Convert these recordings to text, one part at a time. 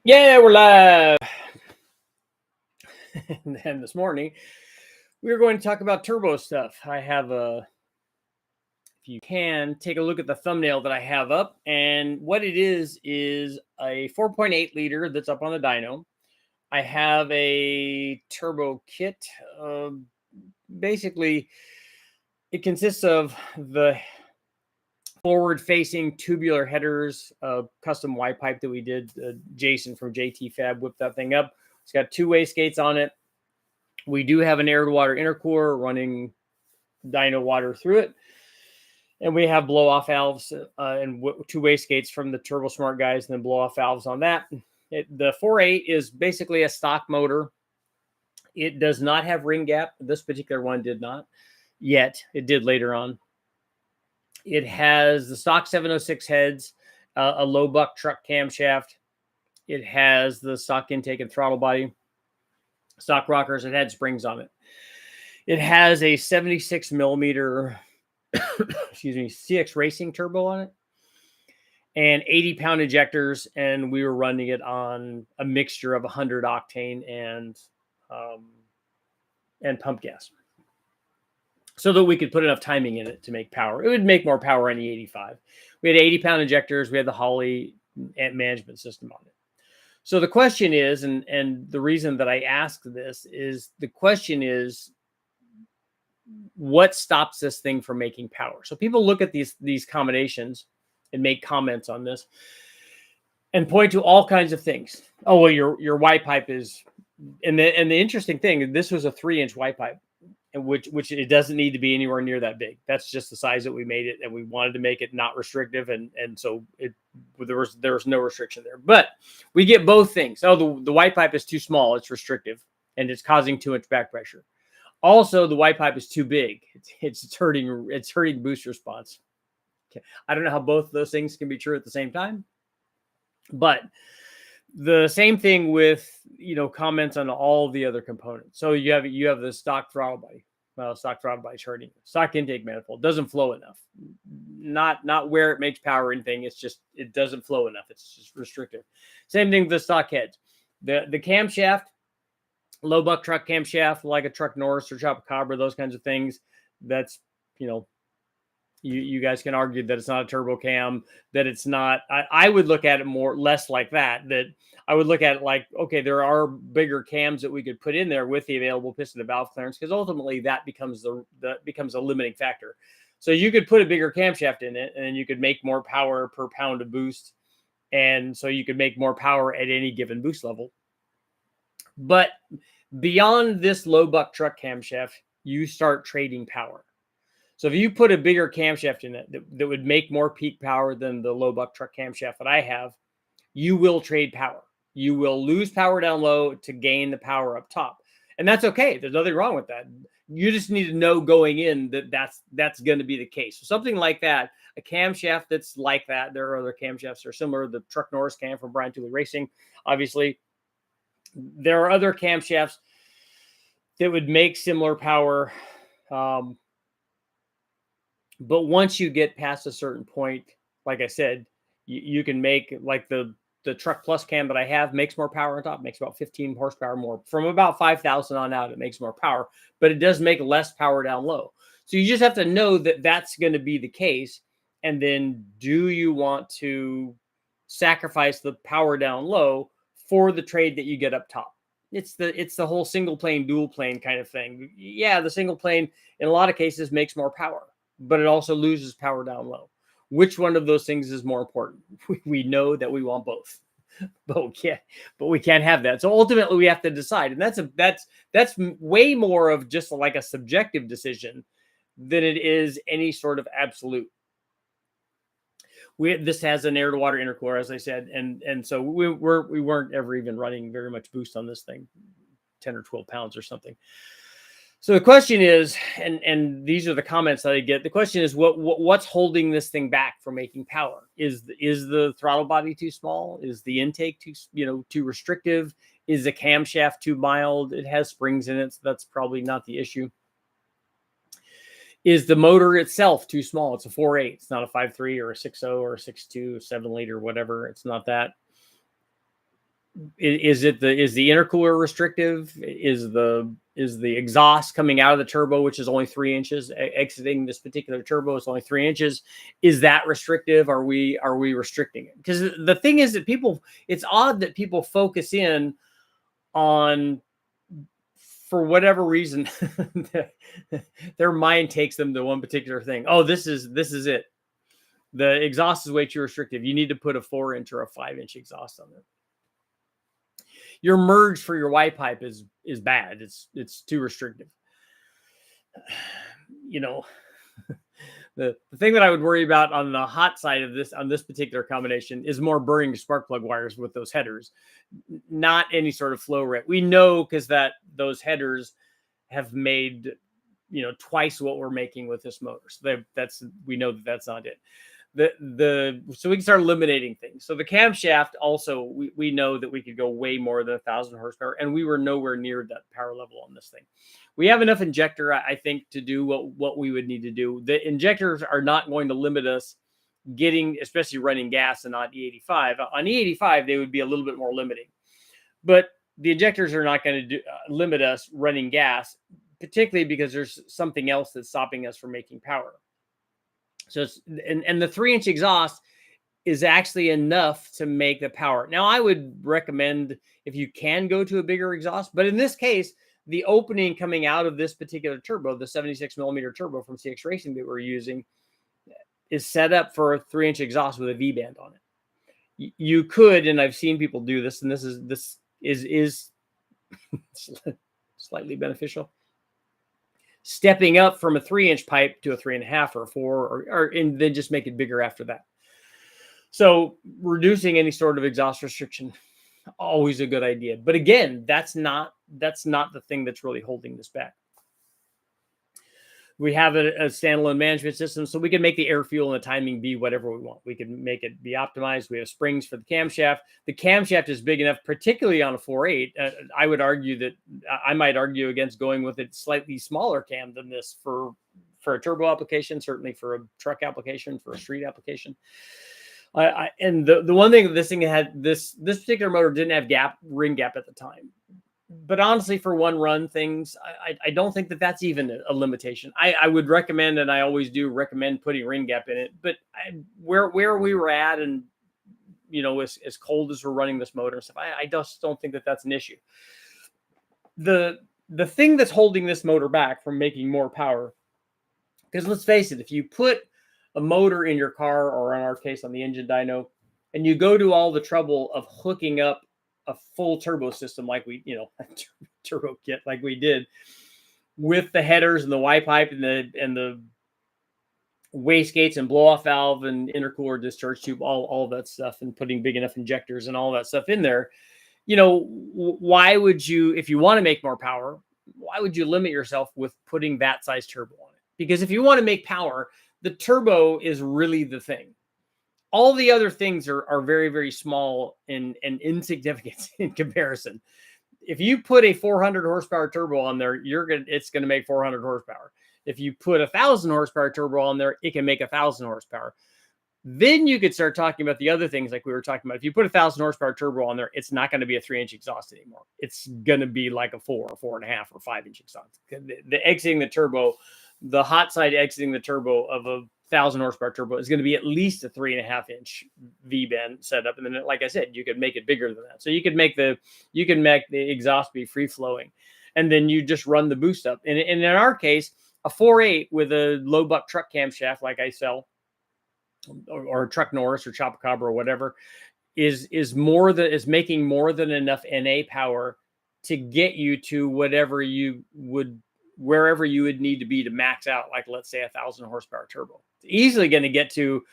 Yeah, we're live. And then this morning, we are going to talk about turbo stuff. I have if you can, take a look at the thumbnail that I have up. And what it is a 4.8 liter that's up on the dyno. I have a turbo kit. Basically, it consists of the forward-facing tubular headers, custom Y pipe that we did. Jason from JT Fab whipped that thing up. It's got two wastegates on it. We do have an air-to-water intercooler running dyno water through it. And we have blow-off valves and two wastegates from the Turbo Smart guys, and then blow-off valves on that. The 4.8 is basically a stock motor. It does not have ring gap. This particular one did not yet. It did later on. It has the stock 706 heads, a low buck truck camshaft. It has the stock intake and throttle body, stock rockers. It had springs on it. It has a 76 millimeter, CX Racing turbo on it, and 80-pound injectors. And we were running it on a mixture of 100 octane and pump gas, so that we could put enough timing in it to make power. It would make more power on the 85. We had 80-pound injectors. We had the Holley management system on it. So the question is, and the reason that I ask this is, the question is, what stops this thing from making power? So people look at these combinations and make comments on this and point to all kinds of things. Oh, well, your Y pipe is, and the interesting thing, this was a 3-inch Y pipe, which it doesn't need to be anywhere near that big. That's just the size that we made it, and we wanted to make it not restrictive, and so there was no restriction there. But we get both things. Oh, the Y pipe is too small; it's restrictive, and it's causing too much back pressure. Also, the Y pipe is too big; it's hurting boost response. Okay. I don't know how both of those things can be true at the same time, but the same thing with, comments on all the other components. So you have the stock throttle body. Well, stock throttle body is hurting. Stock intake manifold doesn't flow enough. Not where it makes power or anything. It's just it doesn't flow enough. It's just restrictive. Same thing with the stock heads. The camshaft, low buck truck camshaft, like a Truck Norris or Chupacabra, those kinds of things. That's you guys can argue that it's not a turbo cam, that it's not. I would look at it less like that. That I would look at it like, okay, there are bigger cams that we could put in there with the available piston to valve clearance, because ultimately that becomes a limiting factor. So you could put a bigger camshaft in it, and you could make more power per pound of boost, and so you could make more power at any given boost level. But beyond this low buck truck camshaft, you start trading power. So if you put a bigger camshaft in it that would make more peak power than the low buck truck camshaft that I have, you will trade power. You will lose power down low to gain the power up top. And that's okay. There's nothing wrong with that. You just need to know going in that that's going to be the case. So something like that, a camshaft that's like that, there are other camshafts that are similar. The Truck Norris cam from Brian Tooley Racing, obviously. There are other camshafts that would make similar power. But once you get past a certain point, like I said, you can make, like the Truck Plus cam that I have makes more power on top, makes about 15 horsepower more. From about 5,000 on out, it makes more power, but it does make less power down low. So you just have to know that that's going to be the case. And then do you want to sacrifice the power down low for the trade that you get up top? It's the whole single plane, dual plane kind of thing. Yeah, the single plane in a lot of cases makes more power, but it also loses power down low. Which one of those things is more important? We know that we want both, but we can't have that. So ultimately we have to decide. And that's way more of just like a subjective decision than it is any sort of absolute. This has an air to water intercooler, as I said. And so we weren't ever even running very much boost on this thing, 10 or 12 pounds or something. So the question is, and these are the comments that I get. The question is, what's holding this thing back from making power? Is the throttle body too small? Is the intake too restrictive? Is the camshaft too mild? It has springs in it, so that's probably not the issue. Is the motor itself too small? It's a 4.8. It's not a 5.3 or a 6.0 or a 6.2, 7 liter, whatever. It's not that. Is the intercooler restrictive? Is the exhaust coming out of the turbo, which is only 3 inches, exiting this particular turbo is only 3 inches? Is that restrictive? Are we restricting it? Because the thing is that it's odd that people focus in on, for whatever reason, their mind takes them to one particular thing. Oh, this is it. The exhaust is way too restrictive. You need to put a 4-inch or a 5-inch exhaust on it. Your merge for your Y pipe is bad. It's too restrictive. You know, the thing that I would worry about on the hot side of this, on this particular combination, is more burning spark plug wires with those headers, not any sort of flow rate. We know because those headers have made, twice what we're making with this motor. So we know that that's not it. So we can start eliminating things. So the camshaft also, we know that we could go way more than 1,000 horsepower, and we were nowhere near that power level on this thing. We have enough injector, I think, to do what we would need to do. The injectors are not going to limit us getting, especially running gas and on E85. On E85, they would be a little bit more limiting, but the injectors are not going to limit us running gas, particularly because there's something else that's stopping us from making power. So and the 3-inch exhaust is actually enough to make the power. Now, I would recommend if you can go to a bigger exhaust, but in this case, the opening coming out of this particular turbo, the 76 millimeter turbo from CX Racing that we're using, is set up for a 3-inch exhaust with a V band on it. You could, and I've seen people do this, and this is slightly beneficial. Stepping up from a 3-inch pipe to a 3.5 or a 4, and then just make it bigger after that. So reducing any sort of exhaust restriction, always a good idea. But again, that's not the thing that's really holding this back. We have a standalone management system, so we can make the air, fuel, and the timing be whatever we want. We can make it be optimized. We have springs for the camshaft. The camshaft is big enough, particularly on a 4.8. I would argue that I might argue against going with a slightly smaller cam than this for a turbo application, certainly for a truck application, for a street application. And the one thing that this thing had, this particular motor didn't have ring gap at the time. But honestly, for one run things, I don't think that that's even a limitation. I would recommend, and I always do recommend, putting ring gap in it. But where we were at, and as cold as we're running this motor and stuff, I just don't think that that's an issue. The thing that's holding this motor back from making more power, because let's face it, if you put a motor in your car, or in our case on the engine dyno, and you go to all the trouble of hooking up a full turbo system like we, turbo kit like we did, with the headers and the Y pipe and the wastegates and blow off valve and intercooler discharge tube, all that stuff, and putting big enough injectors and all that stuff in there, why would you, if you want to make more power, why would you limit yourself with putting that size turbo on it? Because if you want to make power, the turbo is really the thing. All the other things are very, very small and insignificant in comparison. If you put a 400 horsepower turbo on there, it's going to make 400 horsepower. If you put 1,000 horsepower turbo on there, it can make 1,000 horsepower. Then you could start talking about the other things like we were talking about. If you put 1,000 horsepower turbo on there, it's not going to be a 3-inch exhaust anymore. It's going to be like a 4 or 4.5 or 5-inch exhaust. The exiting the turbo, the hot side exiting the turbo of a 1,000 horsepower turbo is going to be at least a 3.5-inch V bend setup, and then, like I said, you could make it bigger than that. So you can make the exhaust be free flowing, and then you just run the boost up. And in our case, a 4.8 with a low buck truck camshaft like I sell, or Truck Norris or Chopacabra or whatever, is making more than enough NA power to get you to wherever you would need to be to max out, like let's say 1,000 horsepower turbo. It's easily going to get to,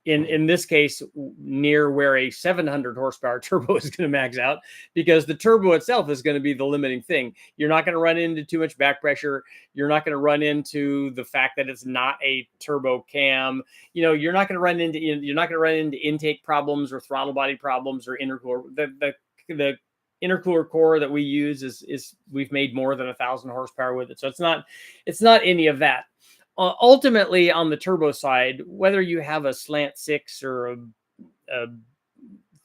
in this case, near where a 700 horsepower turbo is going to max out, because the turbo itself is going to be the limiting thing. You're not going to run into too much back pressure. You're not going to run into the fact that it's not a turbo cam. You're not going to run into intake problems or throttle body problems or intercooler. The intercooler core that we use is we've made more than 1,000 horsepower with it. So it's not any of that. Ultimately, on the turbo side, whether you have a slant 6 or a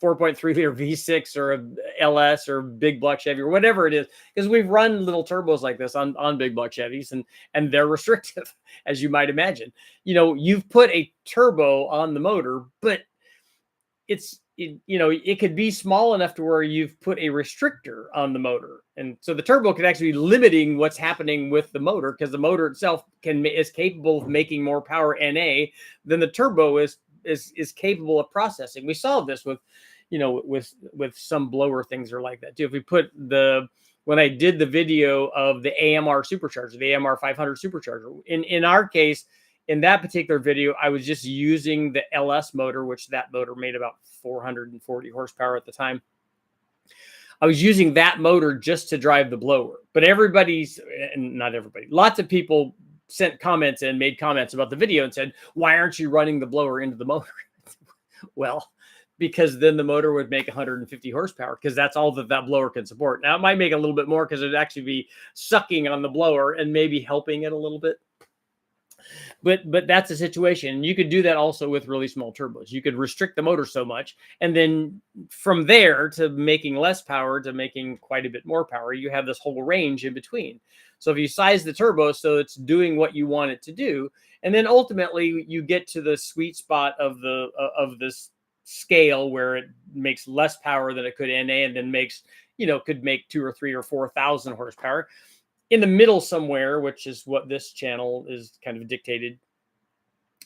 4.3 liter V6 or a LS or big block Chevy or whatever it is, because we've run little turbos like this on big block Chevys, and they're restrictive, as you might imagine. You've put a turbo on the motor, but it could be small enough to where you've put a restrictor on the motor, and so the turbo could actually be limiting what's happening with the motor, because the motor itself is capable of making more power NA than the turbo is capable of processing. We saw this with some blower things are like that too. If we put when I did the video of the AMR supercharger, the AMR 500 supercharger, in our case, in that particular video, I was just using the LS motor, which that motor made about 440 horsepower at the time. I was using that motor just to drive the blower. But not everybody, lots of people sent comments and made comments about the video and said, why aren't you running the blower into the motor? Well, because then the motor would make 150 horsepower, because that's all that blower can support. Now, it might make a little bit more because it'd actually be sucking on the blower and maybe helping it a little bit. But that's a situation. You could do that also with really small turbos. You could restrict the motor so much, and then from there to making less power to making quite a bit more power, you have this whole range in between. So if you size the turbo so it's doing what you want it to do, and then ultimately you get to the sweet spot of this scale where it makes less power than it could NA, and then could make 2,000 or 3,000 or 4,000 horsepower. In the middle somewhere, which is what this channel is kind of dictated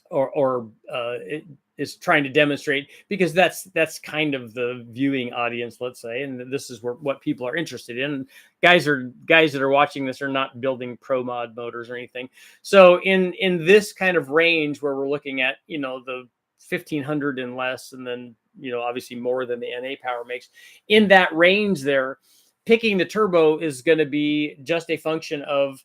or it is trying to demonstrate, because that's kind of the viewing audience, let's say, and this is what people are interested in. Guys that are watching this are not building pro mod motors or anything. So in this kind of range where we're looking at the 1,500 and less, and then obviously more than the NA power makes, in that range there, picking the turbo is going to be just a function of,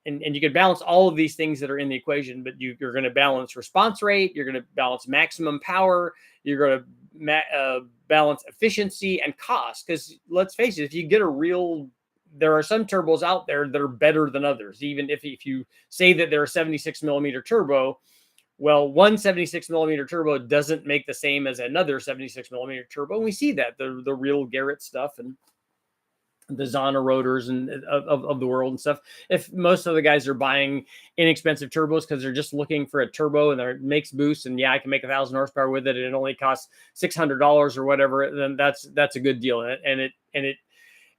and you can balance all of these things that are in the equation, but you're going to balance response rate, you're going to balance maximum power, you're going to balance efficiency and cost. Because let's face it, if you get there are some turbos out there that are better than others. Even if you say that they're a 76 millimeter turbo, well, one 76 millimeter turbo doesn't make the same as another 76 millimeter turbo. And we see that the real Garrett stuff and the Zana rotors and of the world and stuff. If most of the guys are buying inexpensive turbos because they're just looking for a turbo and it makes boost, and I can make 1,000 horsepower with it, and it only costs $600 or whatever, then that's a good deal. And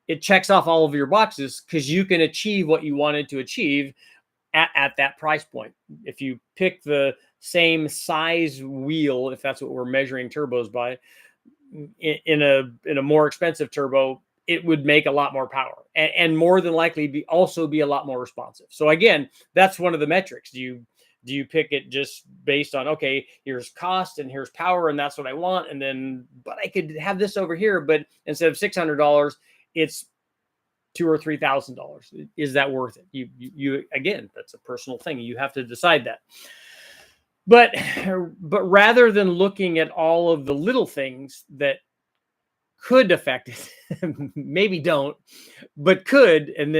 it checks off all of your boxes, because you can achieve what you wanted to achieve at that price point. If you pick the same size wheel, if that's what we're measuring turbos by, in a more expensive turbo, it would make a lot more power and more than likely also be a lot more responsive. So again, that's one of the metrics. Do you pick it just based on, okay, here's cost and here's power, and that's what I want, and then but I could have this over here, but instead of $600, it's $2,000 or $3,000. Is that worth it? You again, that's a personal thing. You have to decide that. But rather than looking at all of the little things that could affect it, maybe don't, but could, and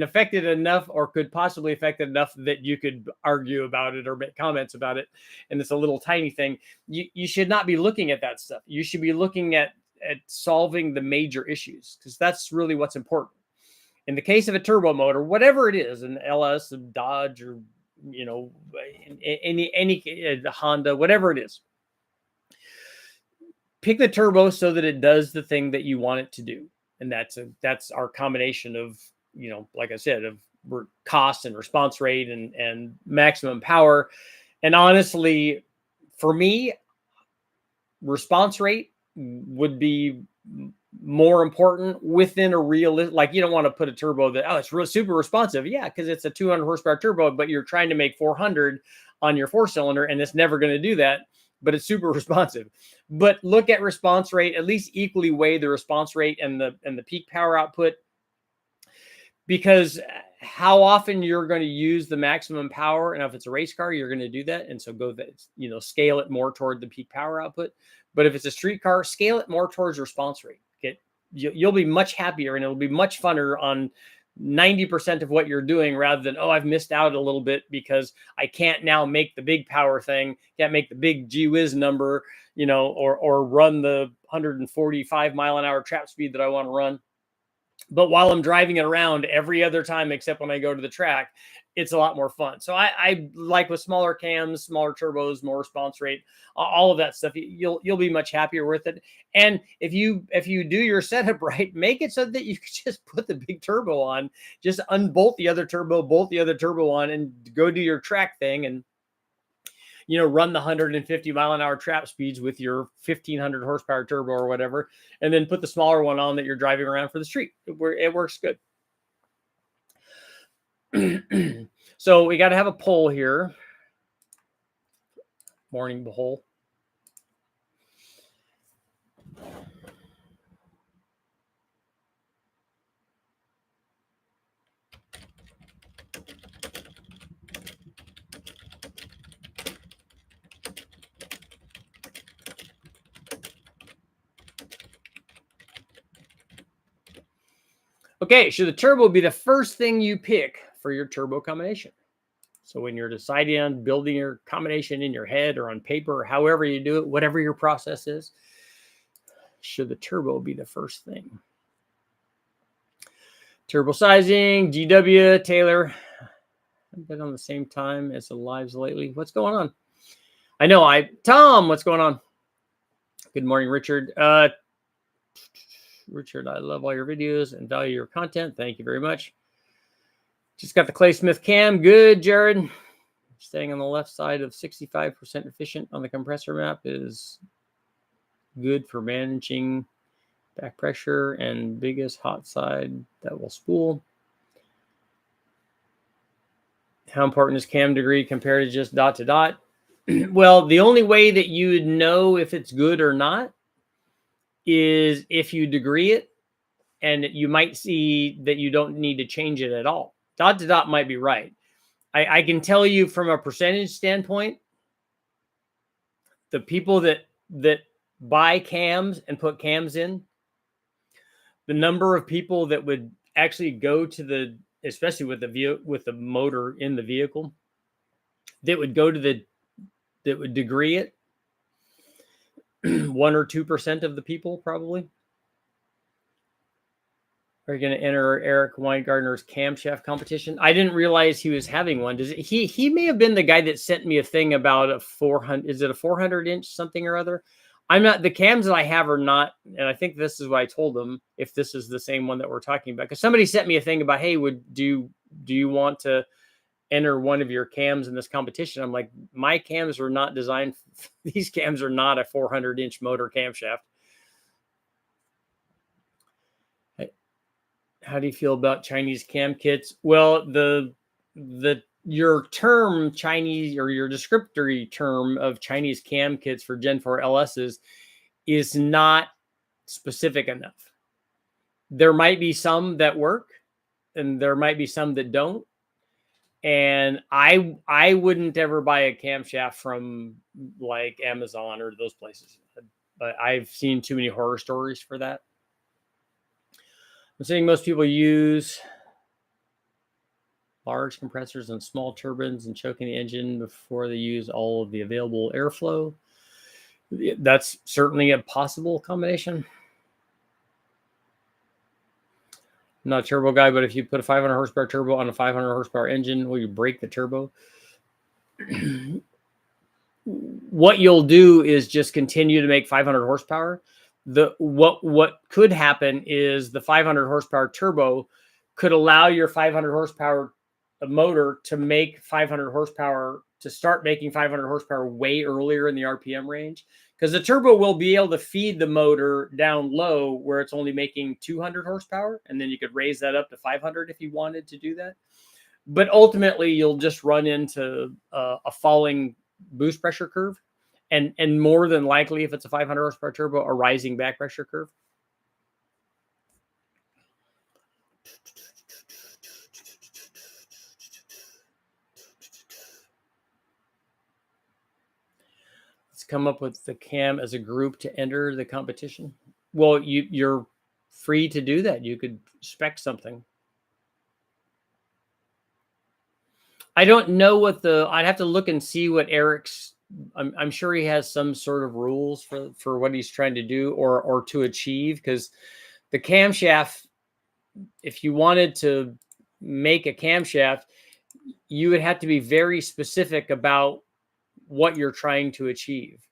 affect it enough, or could possibly affect it enough that you could argue about it or make comments about it, and it's a little tiny thing, you should not be looking at that stuff. You should be looking at solving the major issues, because that's really what's important. In the case of a turbo motor, whatever it is, an LS, a Dodge, or any Honda, whatever it is, pick the turbo so that it does the thing that you want it to do. And that's our combination of, like I said, of cost and response rate and maximum power. And honestly, for me, response rate would be more important within a realistic, like, you don't want to put a turbo that, it's super responsive. Yeah, because it's a 200 horsepower turbo, but you're trying to make 400 on your 4-cylinder, and it's never going to do that, but it's super responsive. But look at response rate, at least equally weigh the response rate and the peak power output, because how often you're going to use the maximum power, and if it's a race car, you're going to do that, and so scale it more toward the peak power output. But if it's a street car, scale it more towards response rate. You'll be much happier, and it'll be much funner on 90% of what you're doing, rather than, oh, I've missed out a little bit because I can't now make the big power thing, can't make the big gee whiz number, or run the 145-mile-an-hour trap speed that I want to run. But while I'm driving it around every other time except when I go to the track, it's a lot more fun. So I like with smaller cams, smaller turbos, more response rate, all of that stuff. You'll be much happier with it. And if you do your setup right, make it so that you can just put the big turbo on, just unbolt the other turbo, bolt the other turbo on, and go do your track thing, and run the 150-mile-an-hour trap speeds with your 1500 horsepower turbo or whatever, and then put the smaller one on that you're driving around for the street. It works good. So we got to have a poll here. Morning poll. Okay, should the turbo be the first thing you pick for your turbo combination? So when you're deciding on building your combination in your head or on paper, or however you do it, whatever your process is, should the turbo be the first thing? Turbo sizing, GW, Taylor. I've been on the same time as the lives lately. What's going on? I know, Tom, what's going on? Good morning, Richard. Richard, I love all your videos and value your content. Thank you very much. Just got the Clay Smith cam. Good, Jared. Staying on the left side of 65% efficient on the compressor map is good for managing back pressure and biggest hot side that will spool. How important is cam degree compared to just dot to dot? Well, the only way that you would know if it's good or not is if you degree it, and you might see that you don't need to change it at all. Dot to dot might be right. I can tell you from a percentage standpoint, the people that buy cams and put cams in, the number of people that would actually go to especially with the motor in the vehicle, that would go to that would degree it, 1 or 2% of the people probably. Are you going to enter Eric Weingartner's Camshaft competition? I didn't realize he was having one. He may have been the guy that sent me a thing about a 400. Is it a 400-inch something or other? I'm not. The cams that I have are not. And I think this is what I told them, if this is the same one that we're talking about. Because somebody sent me a thing about, hey, do you want to enter one of your cams in this competition? I'm like, my cams are not designed. These cams are not a 400-inch motor camshaft. How do you feel about Chinese cam kits? Well, your term Chinese, or your descriptory term of Chinese cam kits for Gen 4 LSs is not specific enough. There might be some that work, and there might be some that don't. And I wouldn't ever buy a camshaft from like Amazon or those places. But I've seen too many horror stories for that. I'm saying most people use large compressors and small turbines and choking the engine before they use all of the available airflow. That's certainly a possible combination. I'm not a turbo guy, but if you put a 500 horsepower turbo on a 500 horsepower engine, will you break the turbo? What you'll do is just continue to make 500 horsepower. What could happen is the 500 horsepower turbo could allow your 500 horsepower motor to make 500 horsepower, to start making 500 horsepower way earlier in the RPM range, because the turbo will be able to feed the motor down low where it's only making 200 horsepower, and then you could raise that up to 500 if you wanted to do that. But ultimately, you'll just run into a falling boost pressure curve. And more than likely, if it's a 500 horsepower turbo, a rising back pressure curve. Let's come up with the cam as a group to enter the competition. Well, you're free to do that. You could spec something. I don't know what I'd have to look and see what Eric's. I'm sure he has some sort of rules for what he's trying to do or to achieve, because the camshaft, if you wanted to make a camshaft, you would have to be very specific about what you're trying to achieve.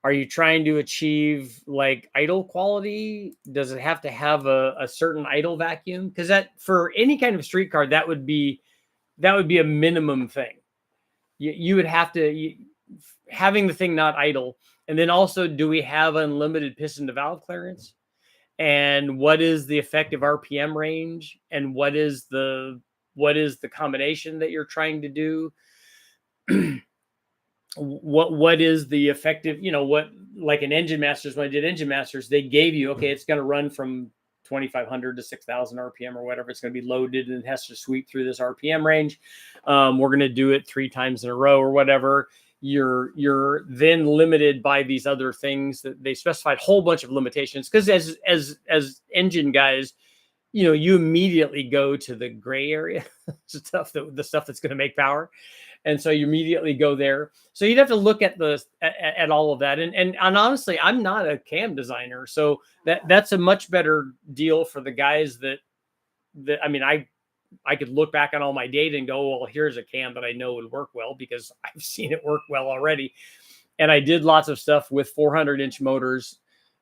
Are you trying to achieve like idle quality? Does it have to have a certain idle vacuum? Because that, for any kind of streetcar, that would be a minimum thing. You would have to having the thing not idle. And then also, do we have unlimited piston to valve clearance? And what is the effective RPM range? And what is the combination that you're trying to do? What is the effective, what, like in Engine Masters, when I did Engine Masters, they gave you, okay, it's going to run from 2,500 to 6,000 RPM or whatever. It's going to be loaded and it has to sweep through this RPM range. We're going to do it 3 times in a row or whatever. You're then limited by these other things that they specified, a whole bunch of limitations. Because as engine guys, you immediately go to the gray area stuff, the stuff that's going to make power. And so you immediately go there. So you'd have to look at at all of that. And honestly, I'm not a cam designer, so that's a much better deal for the guys that I mean, I could look back on all my data and go, well, here's a cam that I know would work well because I've seen it work well already. And I did lots of stuff with 400-inch motors,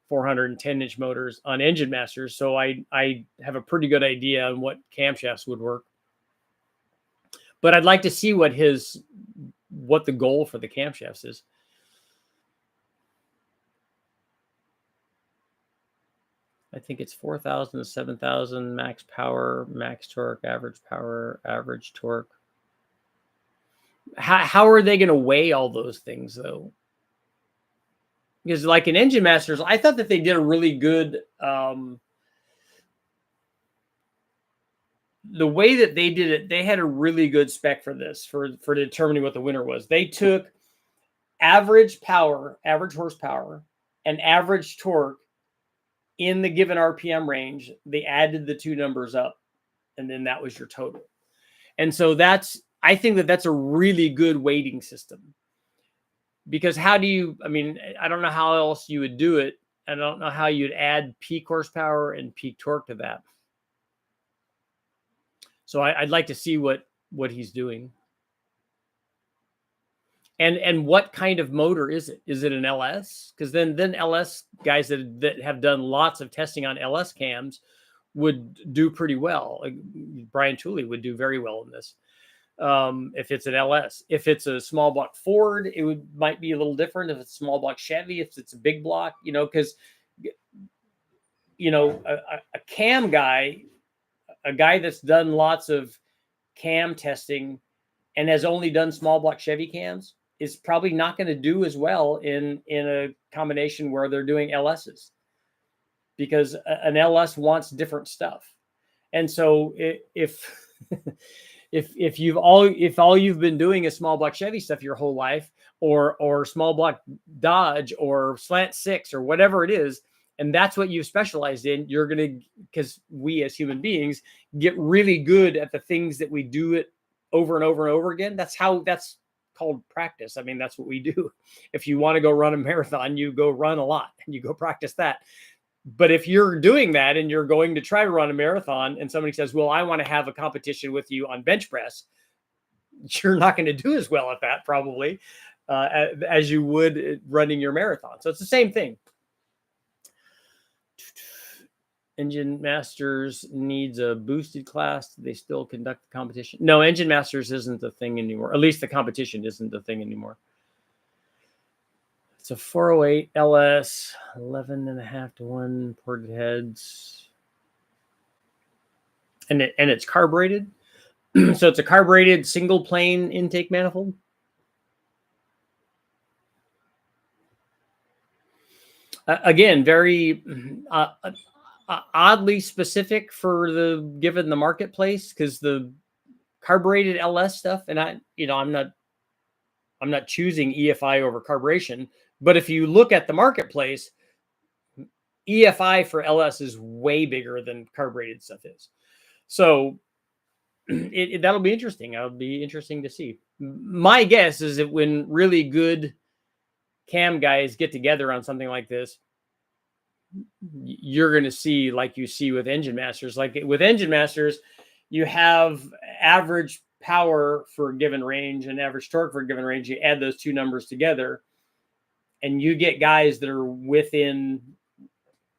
410-inch motors on Engine Masters. So I have a pretty good idea on what camshafts would work. But I'd like to see what the goal for the camshafts is. I think it's 4,000 to 7,000 max power, max torque, average power, average torque. How are they going to weigh all those things, though? Because like in Engine Masters, I thought that they did a really good... the way that they did it, they had a really good spec for this, for determining what the winner was. They took average power, average horsepower, and average torque in the given RPM range. They added the 2 numbers up, and then that was your total. And so I think that's a really good weighting system. Because how do you, I don't know how else you would do it. I don't know how you'd add peak horsepower and peak torque to that. So I'd like to see what he's doing. And what kind of motor is it? Is it an LS? Because then LS guys that have done lots of testing on LS cams would do pretty well. Like Brian Tooley would do very well in this. If it's an LS. If it's a small block Ford, it might be a little different. If it's a small block Chevy, if it's a big block, because a cam guy, a guy that's done lots of cam testing and has only done small block Chevy cams is probably not going to do as well in a combination where they're doing LSs, because an LS wants different stuff. And so if all you've been doing is small block Chevy stuff your whole life, or small block Dodge or slant 6 or whatever it is, and that's what you've specialized in, you're going to, because we as human beings get really good at the things that we do it over and over and over again. That's called practice. That's what we do. If you want to go run a marathon, you go run a lot and you go practice that. But if you're doing that and you're going to try to run a marathon and somebody says, well, I want to have a competition with you on bench press, you're not going to do as well at that probably as you would running your marathon. So it's the same thing. Engine Masters needs a boosted class. They still conduct the competition. No, Engine Masters isn't a thing anymore. At least the competition isn't a thing anymore. It's a 408 LS, 11.5 to 1 ported heads. And it's carbureted. So it's a carbureted single plane intake manifold. Again, very oddly specific for given the marketplace, because the carbureted LS stuff, and I'm not choosing EFI over carburation, but if you look at the marketplace, EFI for LS is way bigger than carbureted stuff is. So that'll be interesting. It'll be interesting to see. My guess is that when really good cam guys get together on something like this, you're going to see, like you see with engine masters. Like with engine masters, you have average power for a given range and average torque for a given range. You add those two numbers together, and you get guys that are within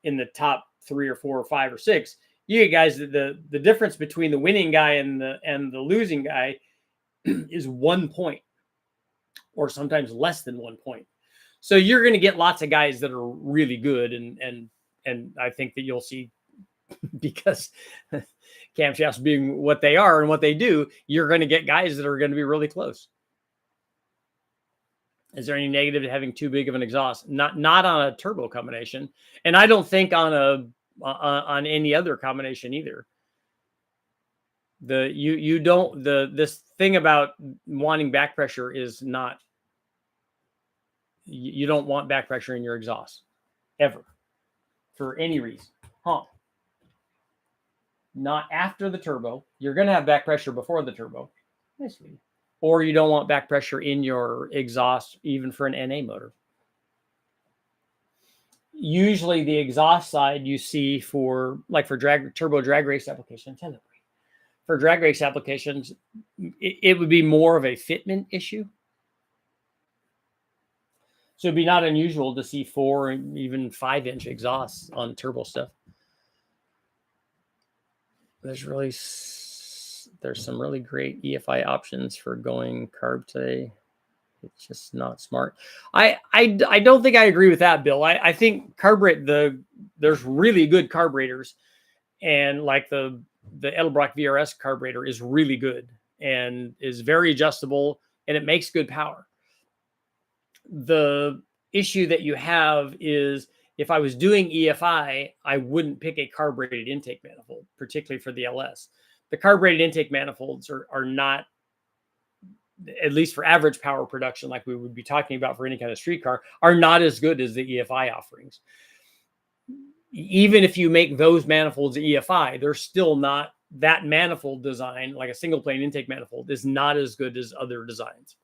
in the top 3 or 4 or 5 or 6. You get guys that the difference between the winning guy and the losing guy is 1 point, or sometimes less than 1 point. So you're going to get lots of guys that are really good, and I think that you'll see, because camshafts being what they are and what they do, you're going to get guys that are going to be really close. Is there any negative to having too big of an exhaust? Not on a turbo combination, and I don't think on any other combination either. This thing about wanting back pressure is not. You don't want back pressure in your exhaust ever, for any reason. Not after the turbo. You're going to have back pressure before the turbo. Nice. Or you don't want back pressure in your exhaust, even for an NA motor. Usually the exhaust side you see for turbo drag race applications. For drag race applications, it would be more of a fitment issue. So it'd be not unusual to see 4 and even 5-inch exhausts on turbo stuff. There's some really great EFI options for going carb today. It's just not smart. I don't think I agree with that, Bill. I think there's really good carburetors, and like the Edelbrock VRS carburetor is really good and is very adjustable, and it makes good power. The issue that you have is, if I was doing EFI, I wouldn't pick a carbureted intake manifold, particularly for the LS. The carbureted intake manifolds are not, at least for average power production, like we would be talking about for any kind of street car, are not as good as the EFI offerings. Even if you make those manifolds EFI, they're still not, that manifold design, like a single plane intake manifold, is not as good as other designs.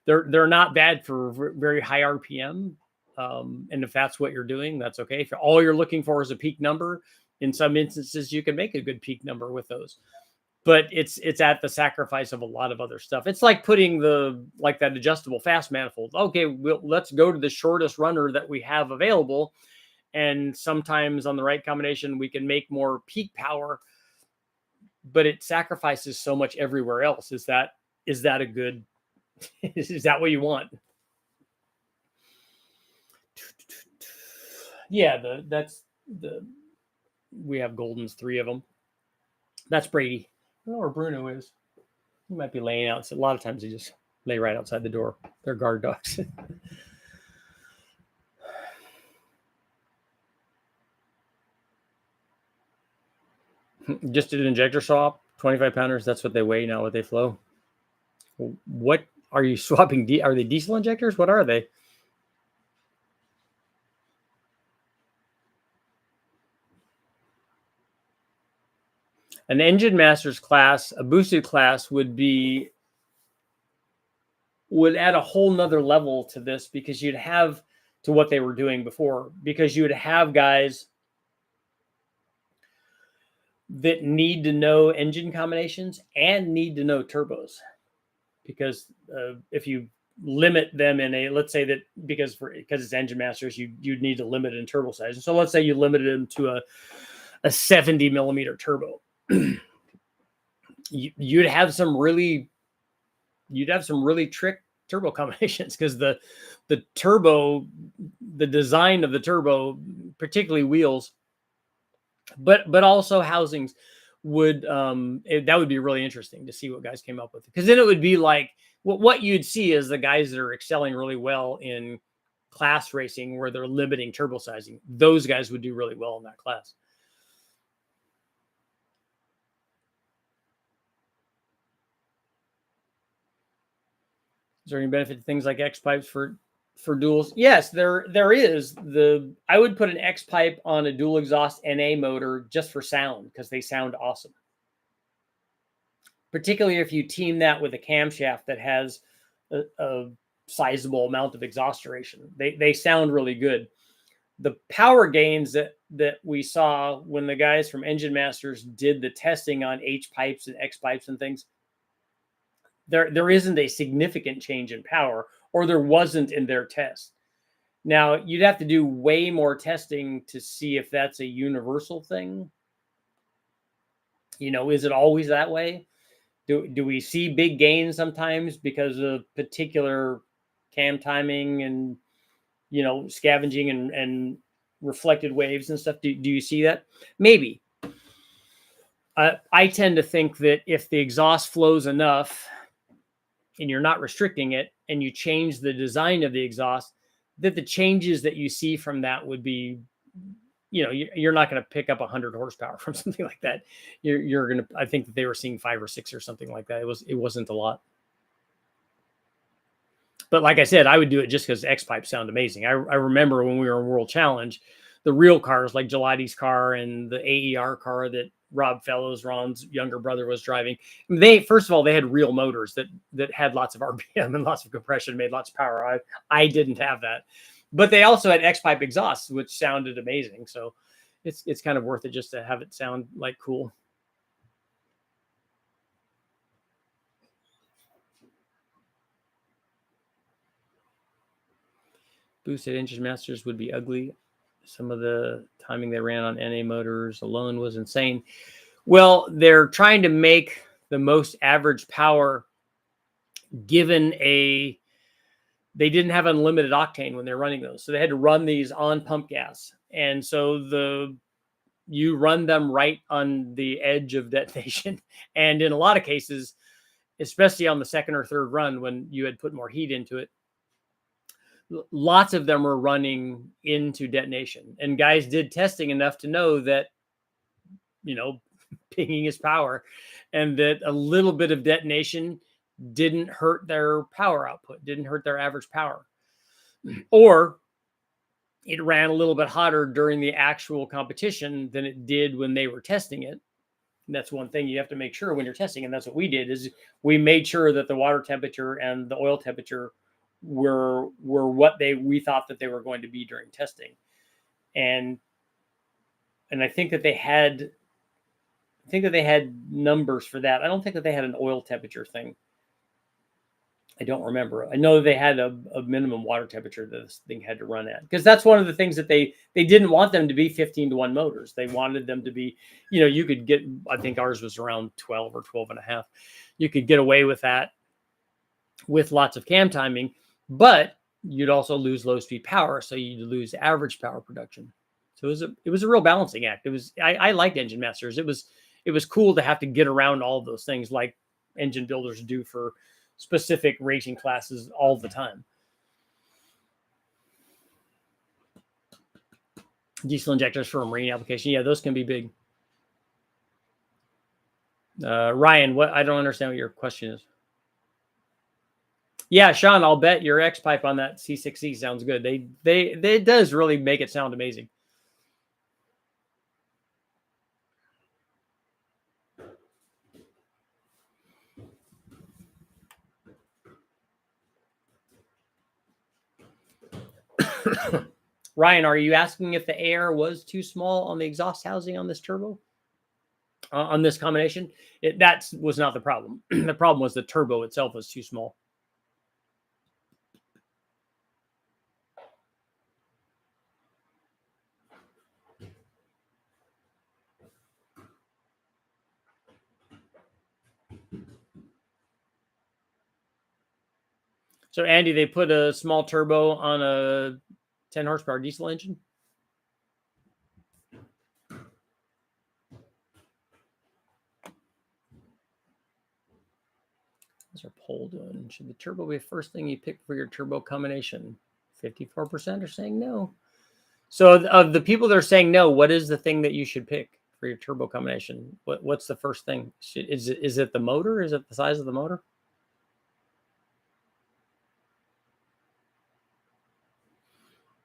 They're not bad for very high RPM. And if that's what you're doing, that's okay. If all you're looking for is a peak number, in some instances, you can make a good peak number with those. But it's at the sacrifice of a lot of other stuff. It's like putting that adjustable fast manifold. Okay, let's go to the shortest runner that we have available. And sometimes on the right combination, we can make more peak power, but it sacrifices so much everywhere else. Is that a good, is that what you want? Yeah, we have Goldens, 3 of them. That's Brady. I don't know where Bruno is. He might be laying out. So a lot of times they just lay right outside the door. They're guard dogs. Just did an injector swap, 25 pounders. That's what they weigh, not what they flow. What are you swapping? Are they diesel injectors? What are they? An engine masters class, a boosted class, would add a whole nother level to this, because you'd have to what they were doing before, because you would have guys that need to know engine combinations and need to know turbos, because if you limit them in let's say that because it's engine masters, you'd need to limit it in turbo size. And so let's say you limited them to a 70 millimeter turbo. You'd have some really trick turbo combinations, because the design of the turbo, particularly wheels, but also housings, that would be really interesting to see what guys came up with, because then it would be like what you'd see is the guys that are excelling really well in class racing, where they're limiting turbo sizing. Those guys would do really well in that class. Is there any benefit to things like X pipes for duals? Yes, there is. I would put an X pipe on a dual exhaust NA motor just for sound, because they sound awesome. particularly if you team that with a camshaft that has a sizable amount of exhaust duration. They sound really good. The power gains that we saw when the guys from Engine Masters did the testing on H pipes and X pipes and things, there isn't a significant change in power, or there wasn't in their test. Now, you'd have to do way more testing to see if that's a universal thing. Is it always that way? Do we see big gains sometimes because of particular cam timing and, scavenging and reflected waves and stuff? Do you see that? Maybe. I tend to think that if the exhaust flows enough and you're not restricting it and you change the design of the exhaust, that the changes that you see from that would be, you're not going to pick up 100 horsepower from something like that. You're going to, I think that they were seeing 5 or 6 or something like that. It wasn't a lot. But like I said, I would do it just because X pipes sound amazing. I remember when we were in World Challenge, the real cars like Gelati's car and the AER car that Rob Fellows, Ron's younger brother, was driving. First of all, they had real motors that had lots of RPM and lots of compression, made lots of power. I didn't have that. But they also had X-pipe exhausts, which sounded amazing. So it's kind of worth it just to have it sound like cool. Boosted Engine Masters would be ugly. Some of the timing they ran on NA motors alone was insane. Well, they're trying to make the most average power given they didn't have unlimited octane when they're running those. So they had to run these on pump gas. And so you run them right on the edge of detonation. And in a lot of cases, especially on the second or third run, when you had put more heat into it, lots of them were running into detonation. And guys did testing enough to know that, pinging is power, and that a little bit of detonation didn't hurt their power output, didn't hurt their average power. Or it ran a little bit hotter during the actual competition than it did when they were testing it. And that's one thing you have to make sure when you're testing. And that's what we did, is we made sure that the water temperature and the oil temperature were what we thought that they were going to be during testing. And I think that they had numbers for that. I don't think that they had an oil temperature thing. I don't remember. I know they had a minimum water temperature that this thing had to run at, because that's one of the things that they didn't want them to be 15-to-1 motors. They wanted them to be, you could get, I think ours was around 12 or 12 and a half. You could get away with that with lots of cam timing, but you'd also lose low speed power. So you'd lose average power production. So it was a real balancing act. I liked Engine Masters. It was cool to have to get around all of those things like engine builders do for specific racing classes all the time. Diesel injectors for a marine application. Yeah, those can be big. Ryan, I don't understand what your question is. Yeah, Sean, I'll bet your X pipe on that C6E sounds good. It does really make it sound amazing. Ryan, are you asking if the air was too small on the exhaust housing on this turbo? On this combination? That was not the problem. The problem was the turbo itself was too small. So, Andy, they put a small turbo on a 10 horsepower diesel engine? What's our poll doing? Should the turbo be the first thing you pick for your turbo combination? 54% are saying no. So of the people that are saying no, what is the thing that you should pick for your turbo combination? What's the first thing? Is it the motor? Is it the size of the motor?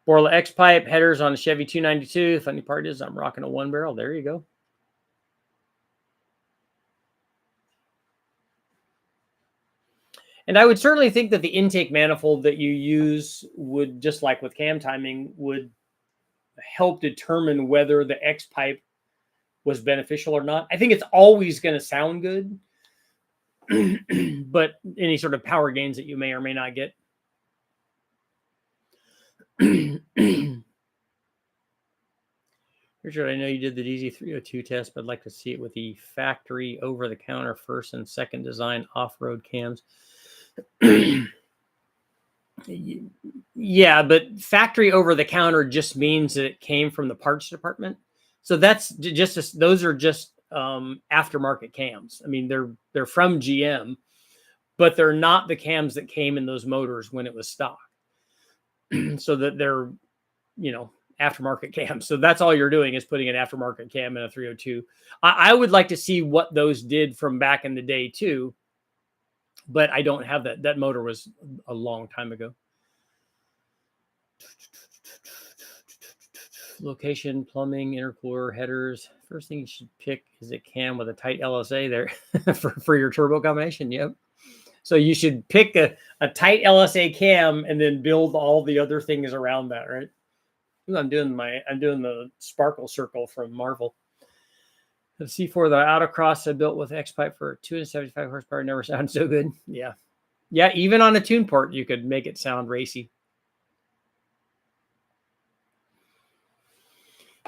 Borla X pipe headers on a Chevy 292. Funny part is I'm rocking a 1 barrel. There you go. And I would certainly think that the intake manifold that you use would, just like with cam timing, would help determine whether the X pipe was beneficial or not. I think it's always going to sound good, but any sort of power gains that you may or may not get. Richard, I know you did the DZ302 test, but I'd like to see it with the factory over-the-counter first and second design off-road cams. Yeah, but factory over-the-counter just means that it came from the parts department. So that's just those are just aftermarket cams. I mean, they're from GM, but they're not the cams that came in those motors when it was stock. So that they're, aftermarket cam. So that's all you're doing is putting an aftermarket cam in a 302. I would like to see what those did from back in the day too, but I don't have that. That motor was a long time ago. Location, plumbing, intercooler, headers. First thing you should pick is a cam with a tight LSA there for your turbo combination. Yep. So you should pick a tight LSA cam and then build all the other things around that, right? I'm doing the sparkle circle from Marvel. The C4, the autocross I built with X pipe for 275 horsepower never sounds so good. Yeah. Yeah, even on a tune port, you could make it sound racy.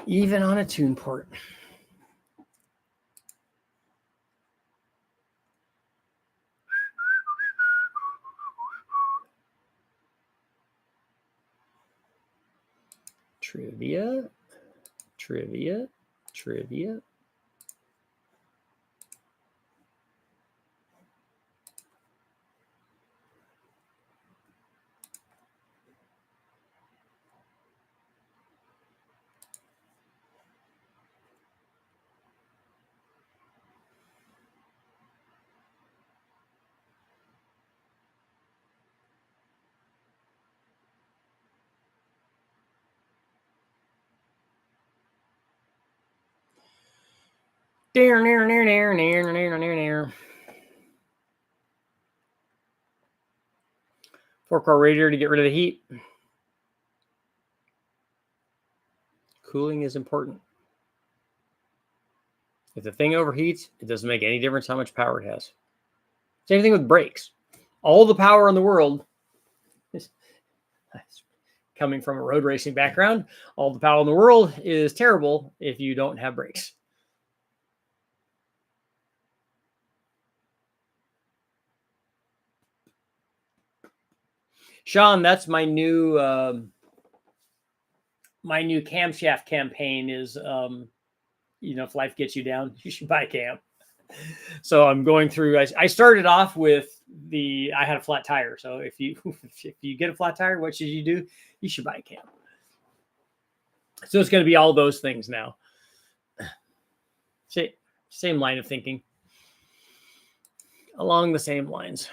Even on a tune port. Trivia. Four-core radiator to get rid of the heat. Cooling is important. If the thing overheats, it doesn't make any difference how much power it has. Same thing with brakes. All the power in the world is coming from a road racing background. All the power in the world is terrible if you don't have brakes. Sean, that's my new camshaft campaign is, if life gets you down, you should buy a cam. So I'm going through, I started off with I had a flat tire. So if you get a flat tire, what should you do? You should buy a cam. So it's going to be all those things now. Same line of thinking. Along the same lines.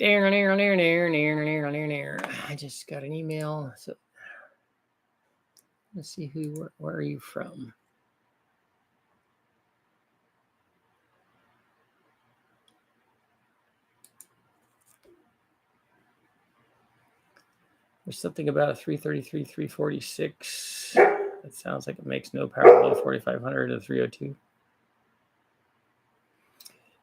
I just got an email. So let's see where are you from? There's something about a 333, 346. That sounds like it makes no power below 4,500 to 302.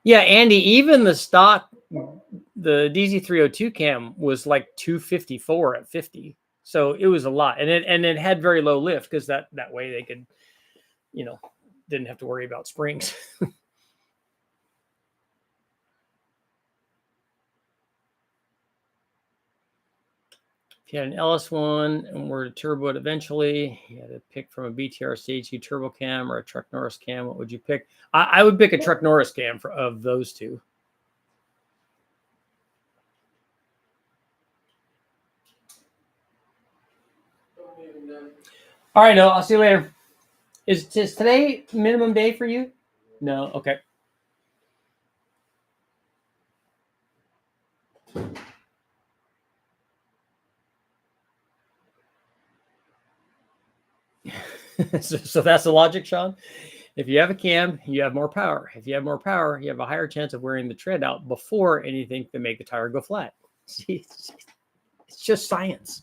Yeah, Andy, even the stock, the DZ302 cam was like 254 at 50. So it was a lot. And it had very low lift because that way they could, didn't have to worry about springs. If you had an LS1 and were to turbo it eventually, you had to pick from a BTR Stage 2 turbo cam or a Truck Norris cam. What would you pick? I would pick a Truck Norris cam of those two. All right, no, I'll see you later. Is today minimum day for you? No, okay. So that's the logic, Sean. If you have a cam, you have more power. If you have more power, you have a higher chance of wearing the tread out before anything to make the tire go flat. It's just science.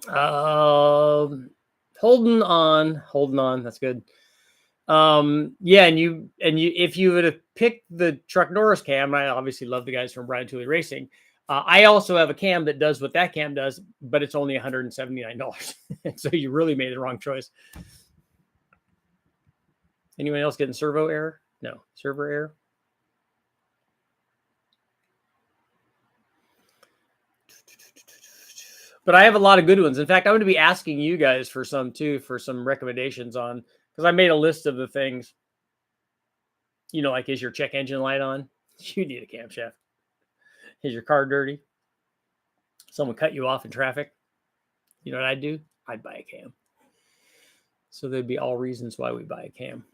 Holding on. That's good. Yeah, and you if you would have picked the Truck Norris cam, I obviously love the guys from Brian Tooley Racing. I also have a cam that does what that cam does, but it's only $179. So you really made the wrong choice. Anyone else getting servo error? No, servo error. But I have a lot of good ones. In fact, I'm going to be asking you guys for some too, for some recommendations on, because I made a list of the things, like, is your check engine light on? You need a camshaft. Is your car dirty? Someone cut you off in traffic? You know what I'd do? I'd buy a cam. So there'd be all reasons why we buy a cam.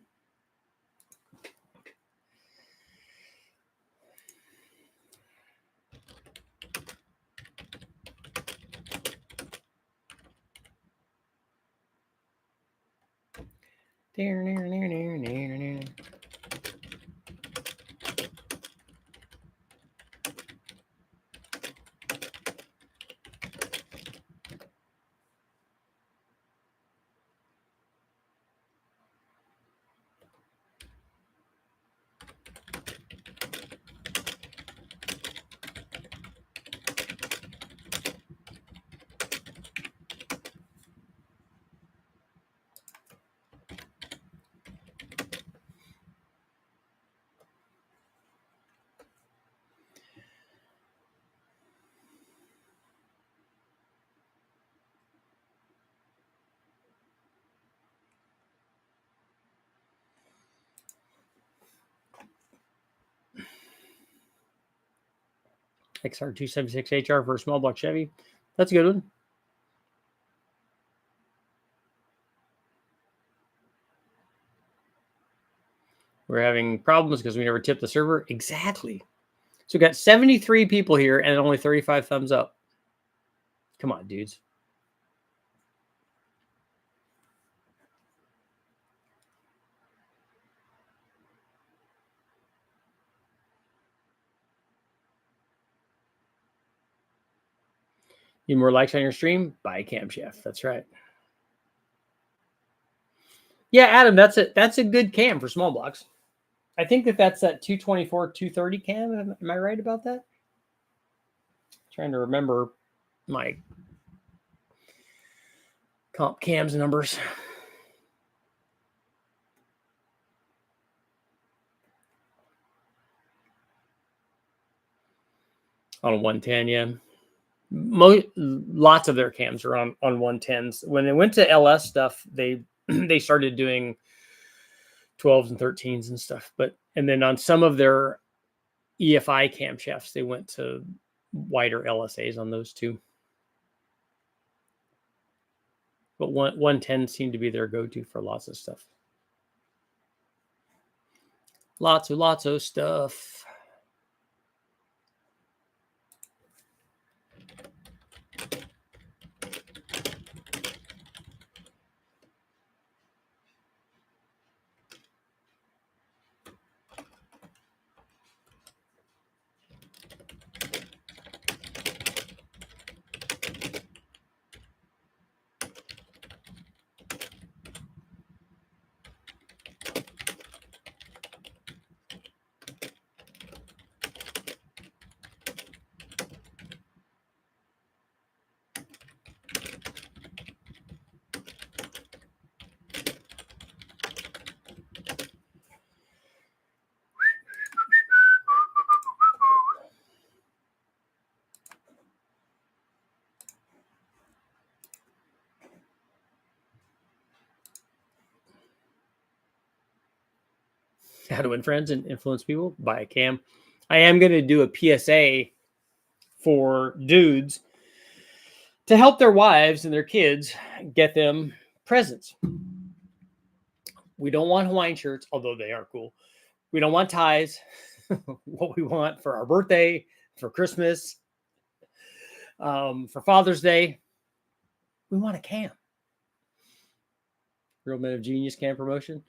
XR276HR for a small block Chevy. That's a good one. We're having problems because we never tipped the server. Exactly. So we got 73 people here and only 35 thumbs up. Come on, dudes. Need more likes on your stream? Buy a camshaft. That's right. Yeah, Adam, that's a good cam for small blocks. I think that's that 224, 230 cam. Am I right about that? Trying to remember my comp cams numbers. On a 110, yeah. Lots of their cams are on 110s. When they went to LS stuff, they started doing 12s and 13s and stuff. And then on some of their EFI camshafts, they went to wider LSAs on those too. But 110 seemed to be their go-to for lots of stuff. Lots of stuff. How to win friends and influence people? Buy a cam. I am going to do a PSA for dudes to help their wives and their kids get them presents. We don't want Hawaiian shirts, although they are cool. We don't want ties. What we want for our birthday, for Christmas, for Father's Day, We want a cam. Real Men of Genius cam promotion.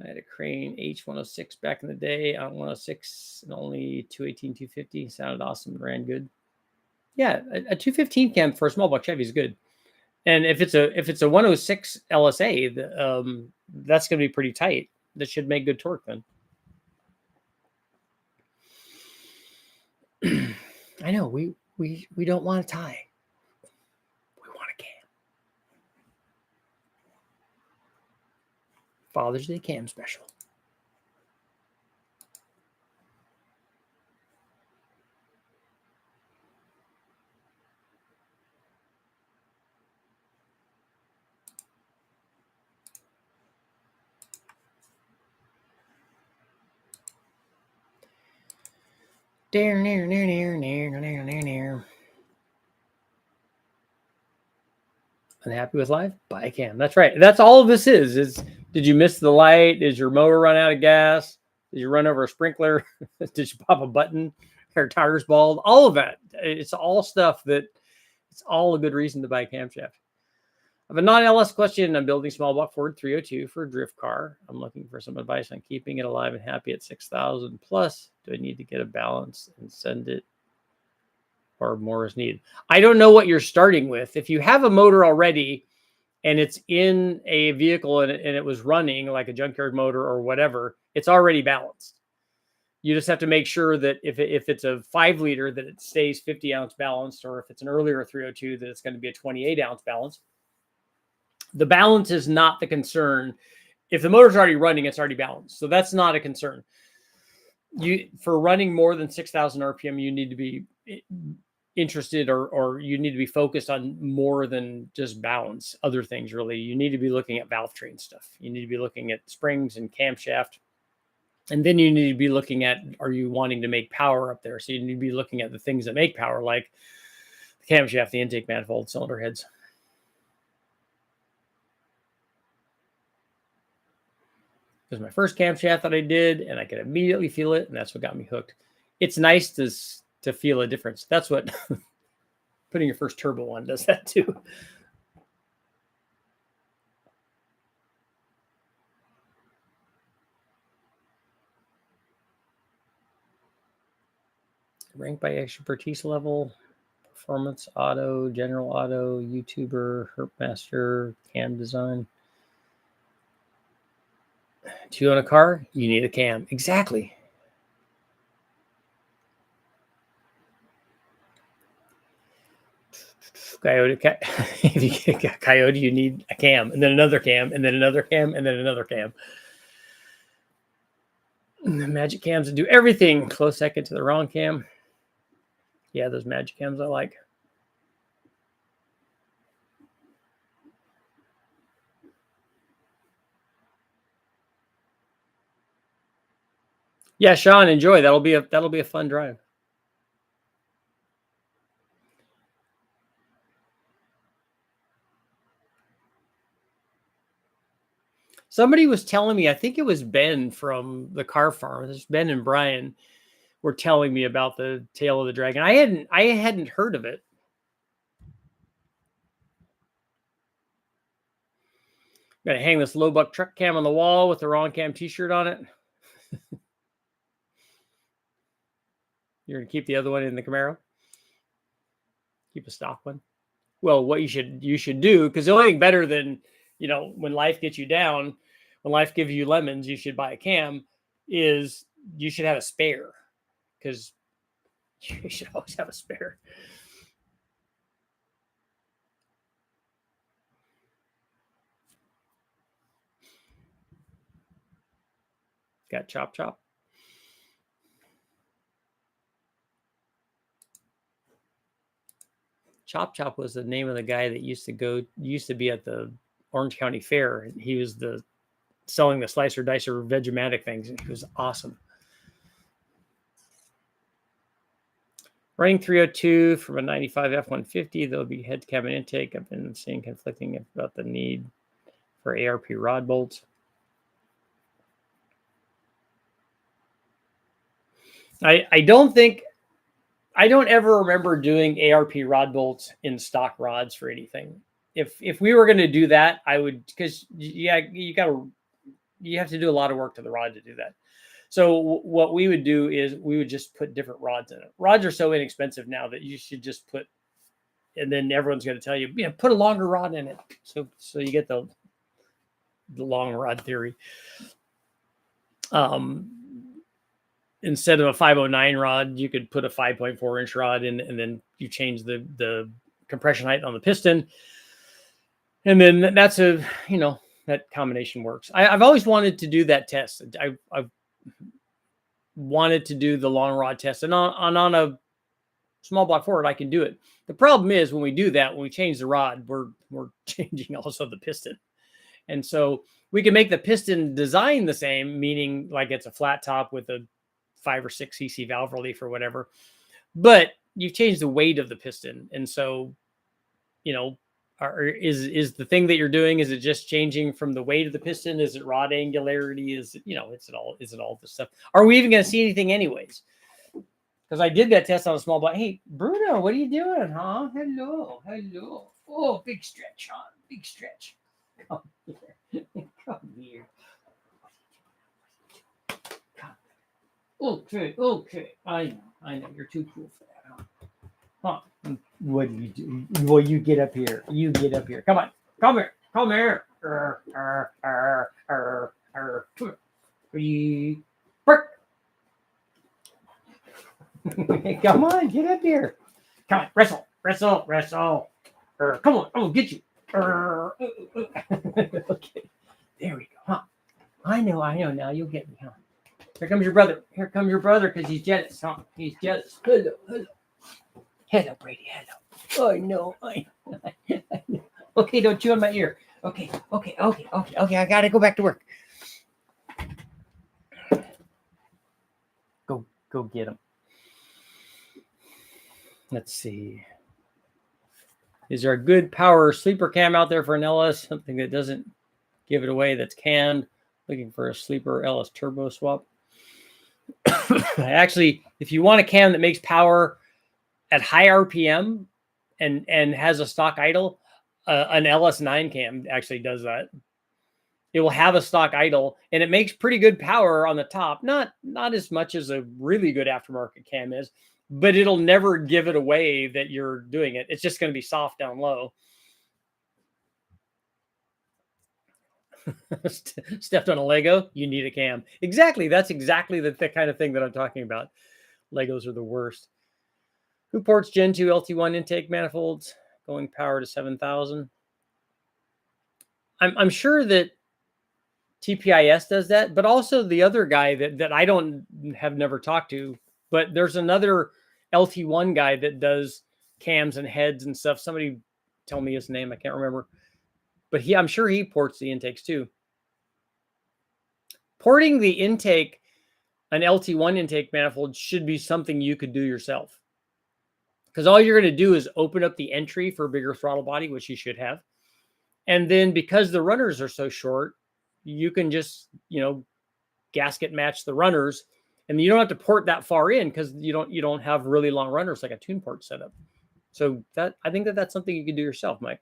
I had a Crane H106 back in the day on 106 and only 218, 250. Sounded awesome and ran good. Yeah, a 215 cam for a small block Chevy is good. And if it's a 106 LSA, that's going to be pretty tight. That should make good torque then. I know we don't want a tie. We want a cam. Father's Day cam special. Unhappy with life? Buy a cam. That's right. That's all of this is did you miss the light? Did your motor run out of gas? Did you run over a sprinkler? Did you pop a button? Your tires bald? All of that. It's all stuff that it's all a good reason to buy a camshaft. I have a non-LS question. I'm building small block Ford 302 for a drift car. I'm looking for some advice on keeping it alive and happy at 6,000 plus. Do I need to get a balance and send it, or more is needed? I don't know what you're starting with. If you have a motor already and it's in a vehicle and it was running like a junkyard motor or whatever, it's already balanced. You just have to make sure that if it's a 5 liter, that it stays 50 ounce balanced, or if it's an earlier 302, that it's going to be a 28 ounce balance. The balance is not the concern. If the motor's already running, it's already balanced. So that's not a concern. For running more than 6,000 RPM, you need to be interested or you need to be focused on more than just balance. Other things, really. You need to be looking at valve train stuff. You need to be looking at springs and camshaft. And then you need to be looking at, are you wanting to make power up there? So you need to be looking at the things that make power, like the camshaft, the intake manifold, cylinder heads. It was my first camshaft that I did, and I could immediately feel it, and that's what got me hooked. It's nice to feel a difference. That's what putting your first turbo on does that too. Ranked by expertise level, performance, auto, general auto, YouTuber, Herpmaster, cam design. Do you own a car? You need a cam. Exactly. Coyote, if you get a Coyote, you need a cam, and then another cam, and then another cam, and then another cam. And the magic cams that do everything. Close second to the wrong cam. Yeah, those magic cams I like. Yeah, Sean, enjoy. That'll be a fun drive. Somebody was telling me, I think it was Ben from the car farm. There's Ben and Brian were telling me about the tail of the dragon. I hadn't heard of it. I'm gonna hang this low buck truck cam on the wall with the wrong cam t-shirt on it. You're gonna keep the other one in the Camaro. Keep a stock one. Well, what you should do, because the only thing better than, when life gets you down, when life gives you lemons, you should buy a cam, is you should have a spare, because you should always have a spare. Got Chop Chop. Chop Chop was the name of the guy that used to be at the Orange County Fair, and he was selling the slicer dicer Vegematic things, and he was awesome. Running 302 from a 95 F-150, there'll be head cabin intake. I've been seeing conflicting about the need for ARP rod bolts. I don't ever remember doing ARP rod bolts in stock rods for anything. if we were going to do that, I would, because you have to do a lot of work to the rod to do that. So what we would do is we would just put different rods in it. Rods are so inexpensive now that you should just put, and then everyone's going to tell you, put a longer rod in it. So you get the long rod theory. Instead of a 509 rod, you could put a 5.4 inch rod in, and then you change the compression height on the piston. And then that's that combination works. I've always wanted to do that test. I've wanted to do the long rod test, and on a small block Ford, I can do it. The problem is when we do that, when we change the rod, we're changing also the piston. And so we can make the piston design the same, meaning like it's a flat top with a 5 or 6 cc valve relief or whatever, but you've changed the weight of the piston. And so, is the thing that you're doing, is it just changing from the weight of the piston? Is it rod angularity? Is it all this stuff? Are we even going to see anything anyways? Because I did that test on a small block. Hey, Bruno, what are you doing, huh? Hello. Oh, big stretch, huh? Big stretch. Come here. Come here. Okay. I know. You're too cool for that, huh? What do you do? Well, you get up here. Come on. Come here. Bark. Come on, get up here. Come on, wrestle. Come on, I'm gonna get you. Okay, there we go, huh? I know. Now you'll get me, huh? Here comes your brother. Because he's jealous, huh? He's jealous. Hello, Brady. Hello. I know. Okay, don't chew on my ear. Okay. I gotta go back to work. Go get him. Let's see. Is there a good power sleeper cam out there for an LS? Something that doesn't give it away, that's canned. Looking for a sleeper LS turbo swap. Actually, if you want a cam that makes power at high RPM and has a stock idle, an LS9 cam actually does that. It will have a stock idle, and it makes pretty good power on the top. Not as much as a really good aftermarket cam is, but it'll never give it away that you're doing it. It's just going to be soft down low. Stepped on a Lego, you need a cam. Exactly. That's exactly the kind of thing that I'm talking about. Legos are the worst. Who ports Gen 2 LT1 intake manifolds going power to 7,000? I'm sure that TPIS does that, but also the other guy that I have never talked to, but there's another LT1 guy that does cams and heads and stuff. Somebody tell me his name. I can't remember, but I'm sure he ports the intakes too. Porting the intake, an LT1 intake manifold, should be something you could do yourself, because all you're going to do is open up the entry for a bigger throttle body, which you should have. And then because the runners are so short, you can just, gasket match the runners, and you don't have to port that far in because you don't have really long runners like a tune port setup. So I think that's something you can do yourself, Mike.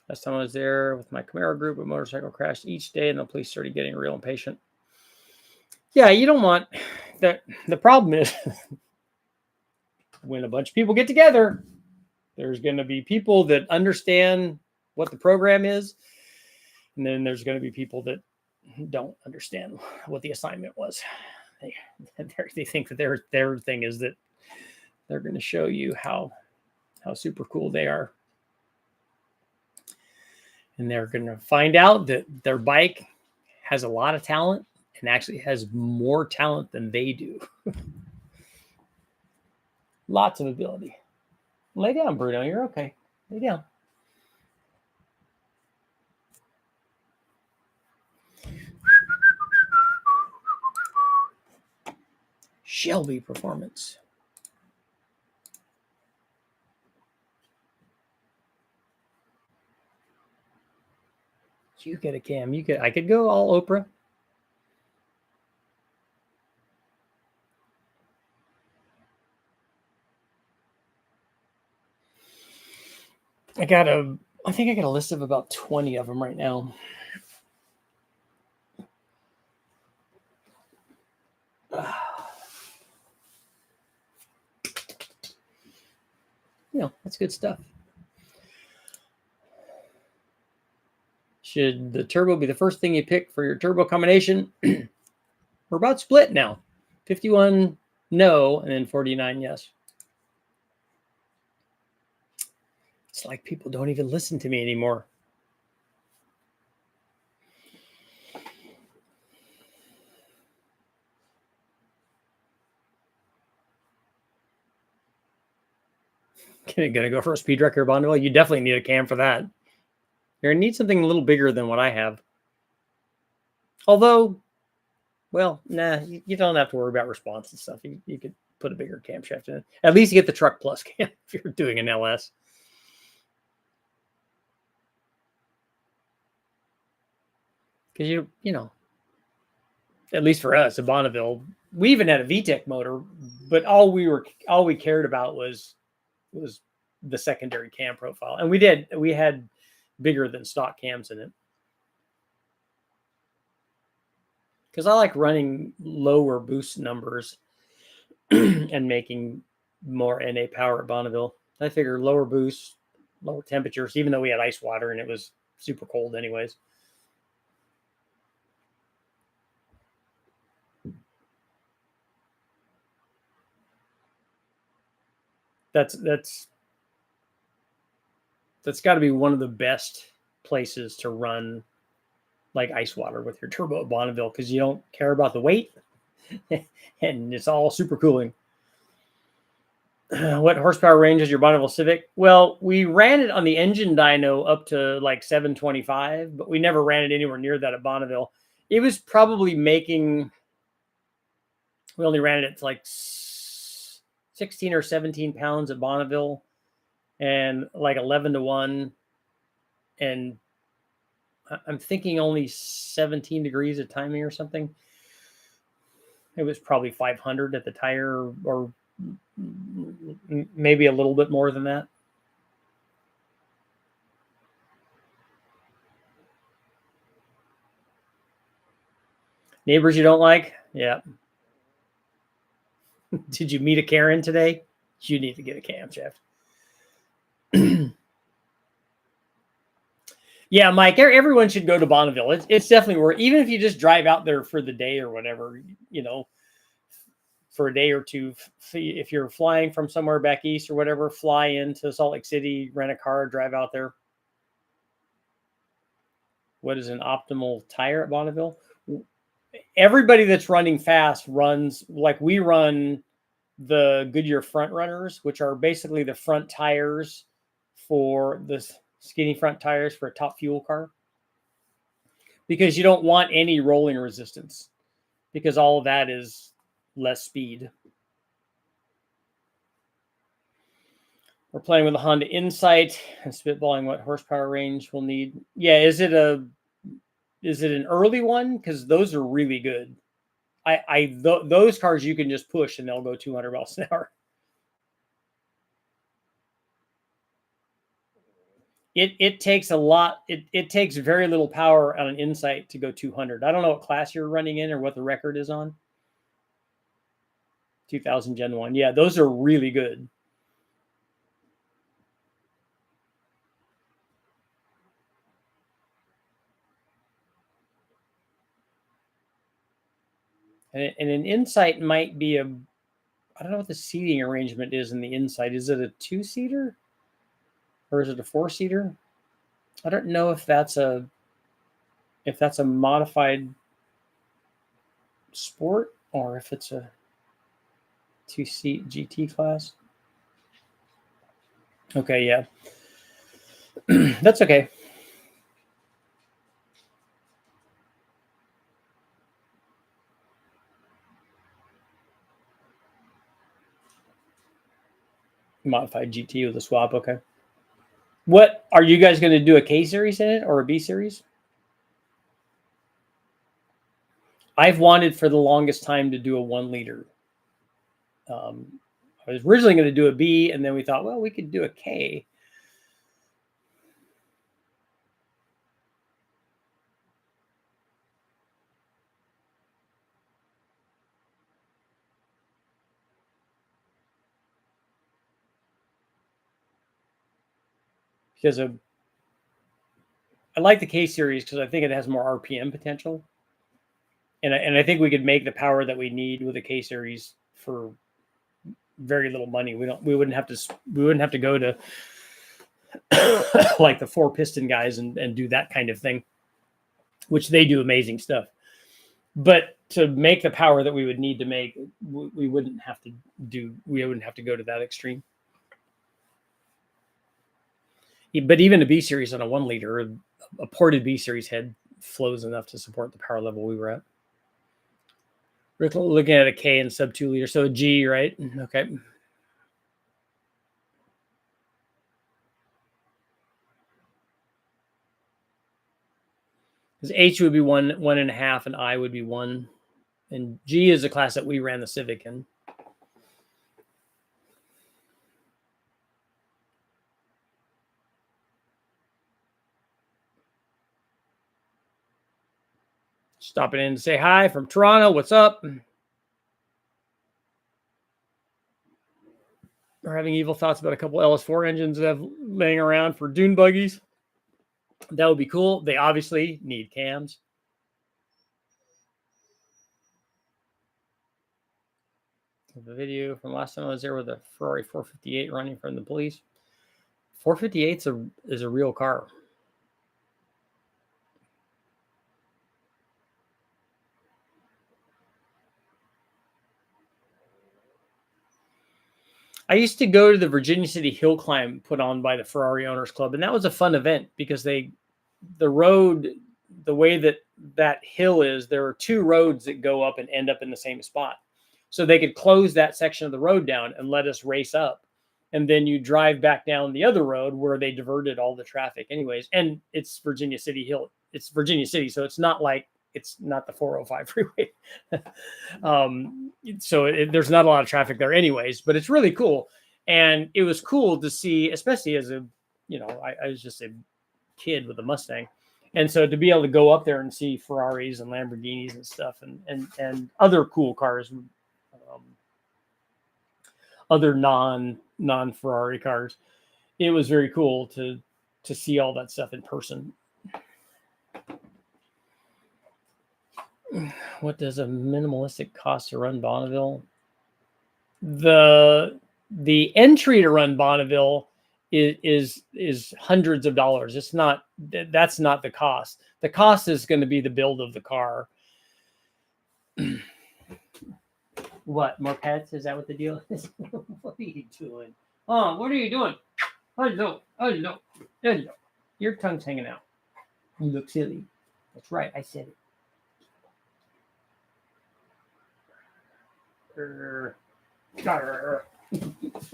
Last time I was there with my Camaro group, a motorcycle crashed each day, and the police started getting real impatient. Yeah, you don't want that. The problem is when a bunch of people get together, there's going to be people that understand what the program is, and then there's going to be people that don't understand what the assignment was. They think that their thing is that they're going to show you how super cool they are. And they're going to find out that their bike has a lot of talent and actually has more talent than they do. Lots of ability. Lay down, Bruno. You're okay. Lay down. Shelby Performance. You get a cam. I could go all Oprah. I think I got a list of about 20 of them right now. That's good stuff. Should the turbo be the first thing you pick for your turbo combination? We're about split now. 51 no, and then 49 yes. It's like people don't even listen to me anymore. Gonna go for a speed wrecker Bonneville? You definitely need a cam for that. You're gonna need something a little bigger than what I have. Although, well, nah, you don't have to worry about response and stuff. You could put a bigger camshaft in it. At least you get the Truck Plus cam if you're doing an LS. Because you know, at least for us at Bonneville, we even had a VTEC motor, but all we cared about was the secondary cam profile, and we had bigger than stock cams in it. Because I like running lower boost numbers and making more NA power at Bonneville. I figure lower boost, lower temperatures, even though we had ice water and it was super cold anyways. That's got to be one of the best places to run like ice water with your turbo at Bonneville, because you don't care about the weight and it's all super cooling. What horsepower range is your Bonneville Civic? Well, we ran it on the engine dyno up to like 725, but we never ran it anywhere near that at Bonneville. It was probably making, we only ran it at like 16 or 17 pounds at Bonneville and like 11 to 1. And I'm thinking only 17 degrees of timing or something. It was probably 500 at the tire, or maybe a little bit more than that. Neighbors you don't like? Yeah. Did you meet a Karen today? You need to get a camshaft. Yeah, Mike, everyone should go to Bonneville. It's definitely worth, even if you just drive out there for the day or whatever, for a day or two. If you're flying from somewhere back east or whatever, fly into Salt Lake City, rent a car, drive out there. What is an optimal tire at Bonneville? Everybody that's running fast runs, like we run the Goodyear front runners, which are basically the front tires for the skinny front tires for a top fuel car, because you don't want any rolling resistance, because all of that is less speed. We're playing with the Honda Insight and spitballing what horsepower range we'll need. Yeah, is it an early one? Because those are really good. Those cars you can just push and they'll go 200 miles an hour. It takes a lot. It takes very little power on an Insight to go 200. I don't know what class you're running in or what the record is on. 2000 Gen 1. Yeah, those are really good. And an Insight might be I don't know what the seating arrangement is in the Insight. Is it a 2-seater? Or is it a 4-seater? I don't know if that's a modified sport or if it's a 2-seat GT class. Okay, yeah. That's okay. Modified GT with a swap, okay. What are you guys going to do, a K series in it or a B series? I've wanted for the longest time to do a 1 liter. I was originally going to do a B, and then we thought, well, we could do a K. Because I like the K series because I think it has more RPM potential, and I think we could make the power that we need with the K series for very little money. We wouldn't have to go to like the 4-piston guys and do that kind of thing, which they do amazing stuff. But to make the power that we would need to make, we wouldn't have to go to that extreme. But even a B series on a 1 liter, a ported B series head flows enough to support the power level we were at. We're looking at a K and sub 2 liter, so a G, right? Okay. Because H would be 1.5, and I would be 1, and G is a class that we ran the Civic in. Stopping in to say hi from Toronto. What's up? We're having evil thoughts about a couple LS4 engines that have laying around for dune buggies. That would be cool. They obviously need cams. The video from last time I was there with a Ferrari 458 running from the police. 458 is a real car. I used to go to the Virginia City Hill Climb put on by the Ferrari Owners Club, and that was a fun event because the road, the way that hill is, there are 2 roads that go up and end up in the same spot. So they could close that section of the road down and let us race up. And then you drive back down the other road where they diverted all the traffic anyways. And it's Virginia City Hill. It's Virginia City. So it's not like it's not the 405 freeway. There's not a lot of traffic there anyways, but it's really cool. And it was cool to see, especially as I was just a kid with a Mustang. And so to be able to go up there and see Ferraris and Lamborghinis and stuff and other cool cars, other non-Ferrari cars, it was very cool to see all that stuff in person. What does a minimalistic cost to run Bonneville? The entry to run Bonneville is hundreds of dollars. That's not the cost. The cost is going to be the build of the car. What, more pets? Is that what the deal is? What are you doing? Oh, what are you doing? Hello. Your tongue's hanging out. You look silly. That's right. I said it.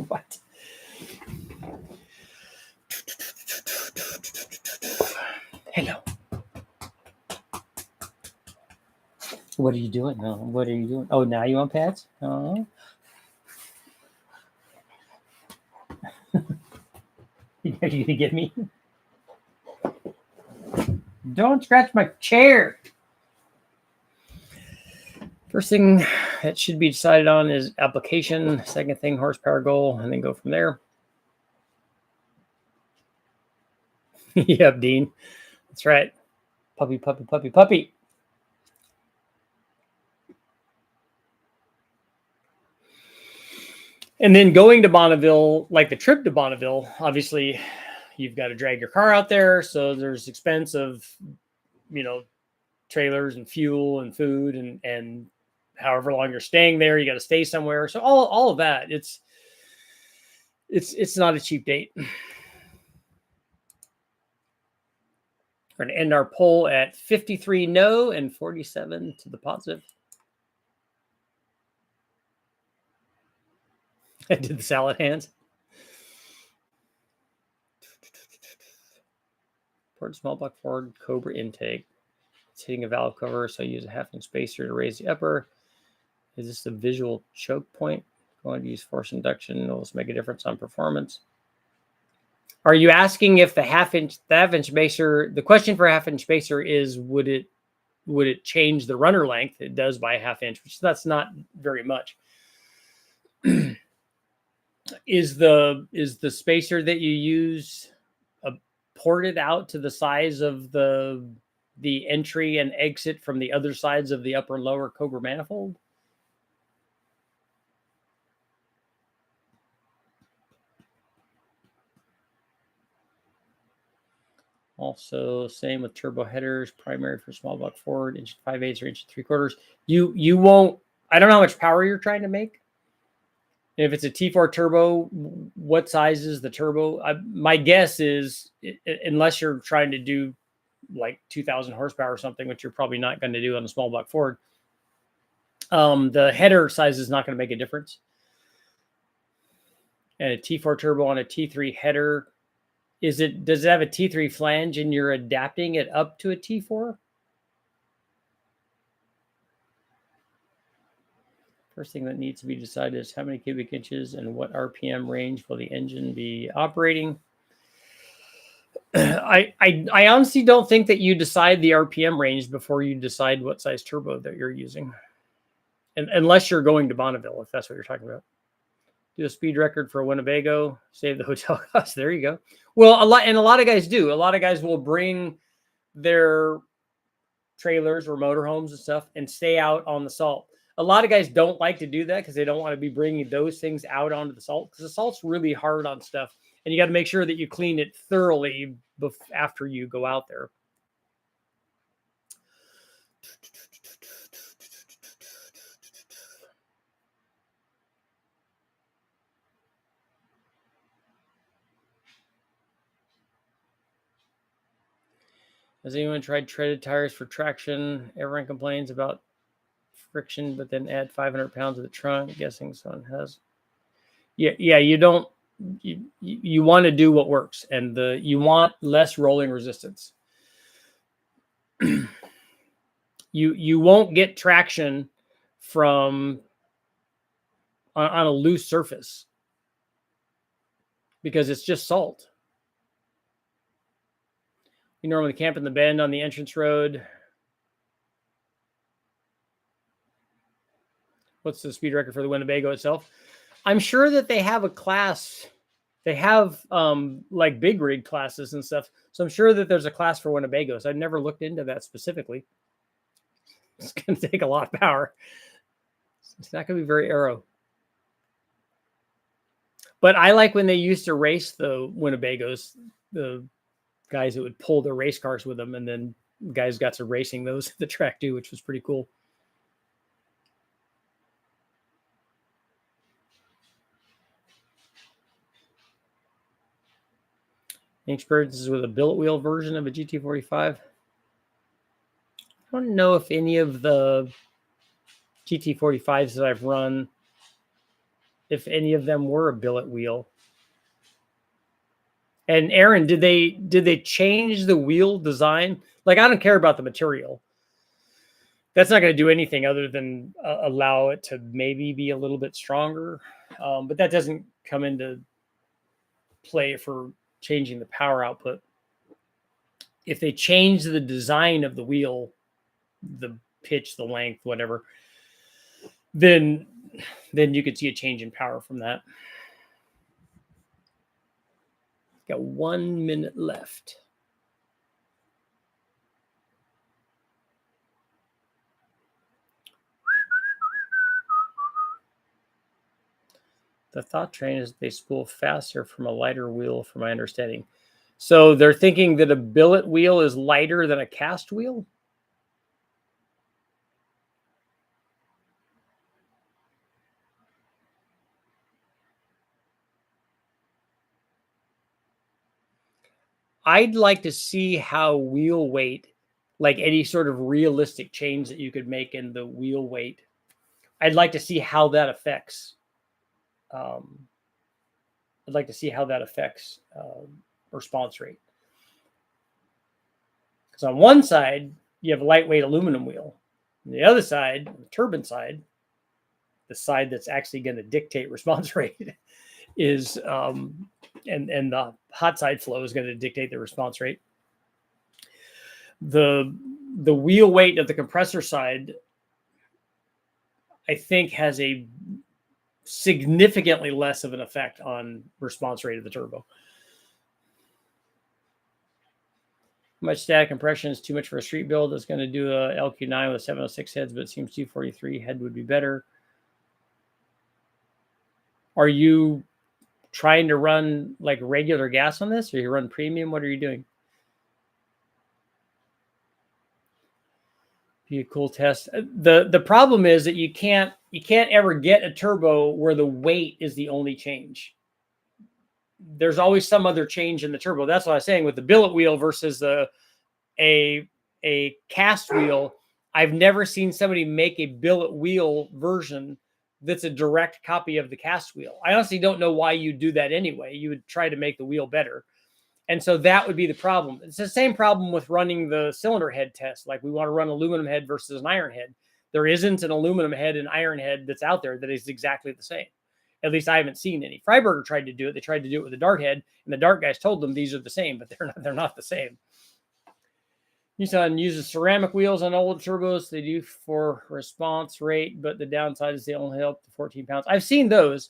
What? Hello. What are you doing? Oh, what are you doing? Oh, now you want pets? Oh. Are you gonna get me? Don't scratch my chair. First thing that should be decided on is application. Second thing, horsepower goal, and then go from there. Yep, Dean. That's right. Puppy, puppy, puppy, puppy. And then going to Bonneville, like the trip to Bonneville, obviously you've got to drag your car out there. So there's expense of, trailers and fuel and food and however long you're staying there, you got to stay somewhere. So all of that, it's not a cheap date. We're going to end our poll at 53 no and 47 to the positive. I did the salad hands. Ford small block Ford Cobra intake. It's hitting a valve cover, so I use a 1/2-inch spacer to raise the upper. Is this a visual choke point? Going to use force induction. Will this make a difference on performance? Are you asking if the half-inch spacer? The question for a 1/2-inch spacer is, would it change the runner length? It does by a 1/2 inch, which that's not very much. Is the spacer that you use ported out to the size of the entry and exit from the other sides of the upper and lower Cobra manifold? Also, same with turbo headers, primary for small block forward, 1.5/8 or 1.75. You won't. I don't know how much power you're trying to make. If it's a T4 turbo, what size is the turbo? My guess is, unless you're trying to do like 2,000 horsepower or something, which you're probably not going to do on a small block Ford, the header size is not going to make a difference. And a T4 turbo on a T3 header, does it have a T3 flange and you're adapting it up to a T4? First thing that needs to be decided is how many cubic inches and what RPM range will the engine be operating. I honestly don't think that you decide the RPM range before you decide what size turbo that you're using, unless you're going to Bonneville, if that's what you're talking about. Do a speed record for a Winnebago, save the hotel costs. There you go. Well, a lot of guys do. A lot of guys will bring their trailers or motorhomes and stuff and stay out on the salt. A lot of guys don't like to do that because they don't want to be bringing those things out onto the salt, because the salt's really hard on stuff, and you got to make sure that you clean it thoroughly after you go out there. Has anyone tried treaded tires for traction? Everyone complains about friction, but then add 500 pounds of the trunk. Guessing someone has. Yeah. You don't. You want to do what works, and you want less rolling resistance. You won't get traction from on a loose surface because it's just salt. You normally camp in the bend on the entrance road. What's the speed record for the Winnebago itself? I'm sure that they have a class. They have like big rig classes and stuff. So I'm sure that there's a class for Winnebagos. I've never looked into that specifically. It's going to take a lot of power. It's not going to be very aero. But I like when they used to race the Winnebagos, the guys that would pull their race cars with them, and then guys got to racing those at the track too, which was pretty cool. Any experiences with a billet wheel version of a GT45? I don't know if any of the GT45s that I've run, if any of them were a billet wheel. And Aaron, did they change the wheel design? Like, I don't care about the material. That's not going to do anything other than allow it to maybe be a little bit stronger. But that doesn't come into play for changing the power output. If they change the design of the wheel, the pitch, the length, whatever, then you could see a change in power from that. Got 1 minute left. The thought train is they spool faster from a lighter wheel, from my understanding. So they're thinking that a billet wheel is lighter than a cast wheel? I'd like to see how wheel weight, like any sort of realistic change that you could make in the wheel weight, I'd like to see how that affects. I'd like to see how that affects response rate. Because on one side, you have a lightweight aluminum wheel. On the other side, the turbine side, the side that's actually going to dictate response rate is, and the hot side flow is going to dictate the response rate. The wheel weight of the compressor side, I think, has a significantly less of an effect on response rate of the turbo. Much static compression is too much for a street build. It's going to do a LQ9 with 706 heads, but it seems 243 head would be better. Are you trying to run like regular gas on this, or you run premium? What are you doing? Be a cool test. The problem is that you can't ever get a turbo where the weight is the only change. There's always some other change in the turbo. That's what I was saying with the billet wheel versus a cast wheel. I've never seen somebody make a billet wheel version that's a direct copy of the cast wheel. I honestly don't know why you do that anyway. You would try to make the wheel better. And so that would be the problem. It's the same problem with running the cylinder head test. Like, we want to run aluminum head versus an iron head. There isn't an aluminum head and iron head that's out there that is exactly the same. At least I haven't seen any. Freiberger tried to do it. They tried to do it with a dart head, and the dart guys told them these are the same, but they're not the same. Nissan uses ceramic wheels on old turbos. They do for response rate, but the downside is they only help to 14 pounds. I've seen those.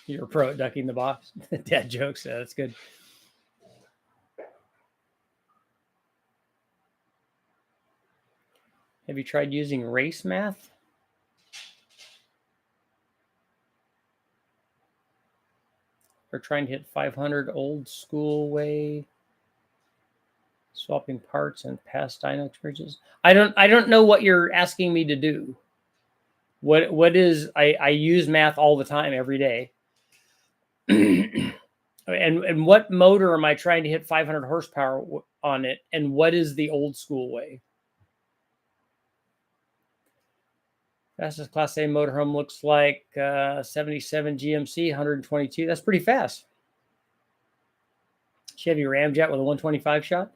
You're a pro at ducking the box. Dad jokes. Yeah, that's good. Have you tried using race math? Or trying to hit 500 old school way, swapping parts and past dyno experiences? I don't know what you're asking me to do. What is, I use math all the time, every day. and what motor am I trying to hit 500 horsepower on it? And what is the old school way? Fastest Class A motorhome looks like 77 GMC, 122. That's pretty fast. Chevy Ramjet with a 125 shot.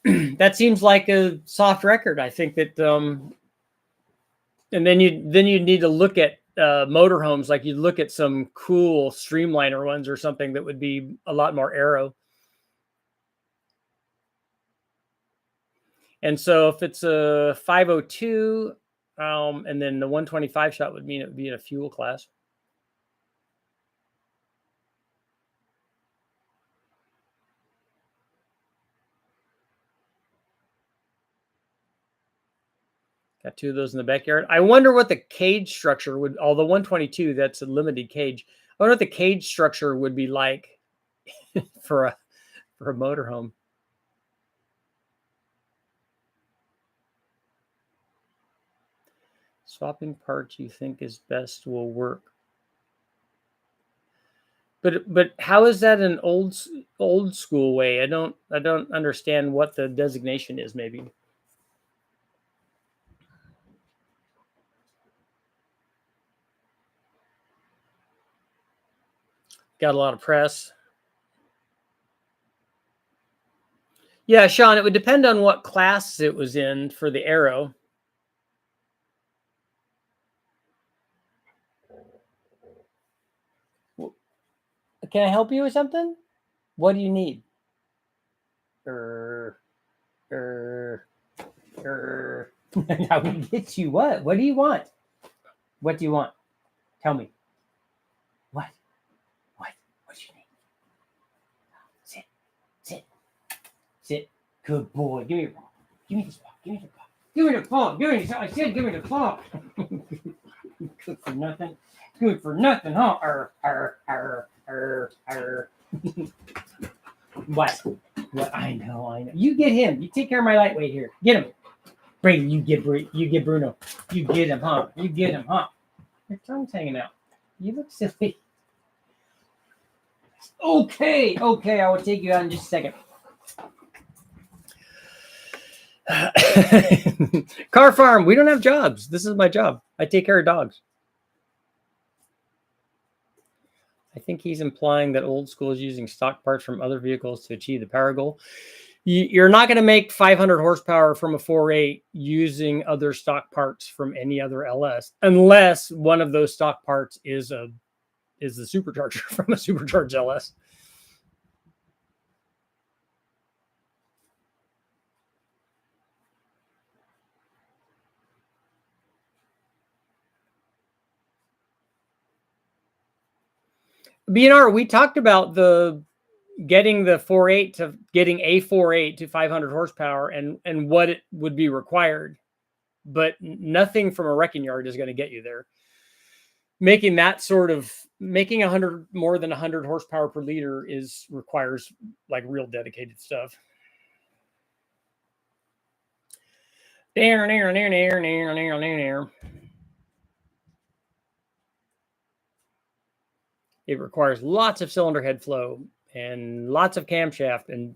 That seems like a soft record. I think that, and then you need to look at motorhomes. Like, you'd look at some cool Streamliner ones or something that would be a lot more aero. And so if it's a 502, and then the 125 shot would mean it would be in a fuel class. Got two of those in the backyard. I wonder what the cage structure would, although 122, that's a limited cage. I wonder what the cage structure would be like for a motorhome. Swapping parts you think is best will work. But how is that an old school way? I don't understand what the designation is, maybe. Got a lot of press. Yeah, Sean, it would depend on what class it was in for the aero. Can I help you with something? What do you need? I will get you what? What do you want? What do you want? Tell me. What? What do you need? Sit. Good boy. Give me your paw. Give me this paw. Give me the paw. Give me the paw. I said give me the paw. Good for nothing. Good for nothing, huh? What? I know. You get him. You take care of my lightweight here. Get him. Brady, you get Bruno. You get him, huh? Your tongue's hanging out. You look silly. Okay. I will take you out in just a second. Car farm. We don't have jobs. This is my job. I take care of dogs. I think he's implying that old school is using stock parts from other vehicles to achieve the power goal. You're not going to make 500 horsepower from a 4.8 using other stock parts from any other LS, unless one of those stock parts is the supercharger from a supercharged LS. BNR, we talked about getting the 4.8 to getting a 4.8 to 500 horsepower and what it would be required, but nothing from a wrecking yard is going to get you there. Making 100 more than 100 horsepower per liter requires like real dedicated stuff. It requires lots of cylinder head flow and lots of camshaft, and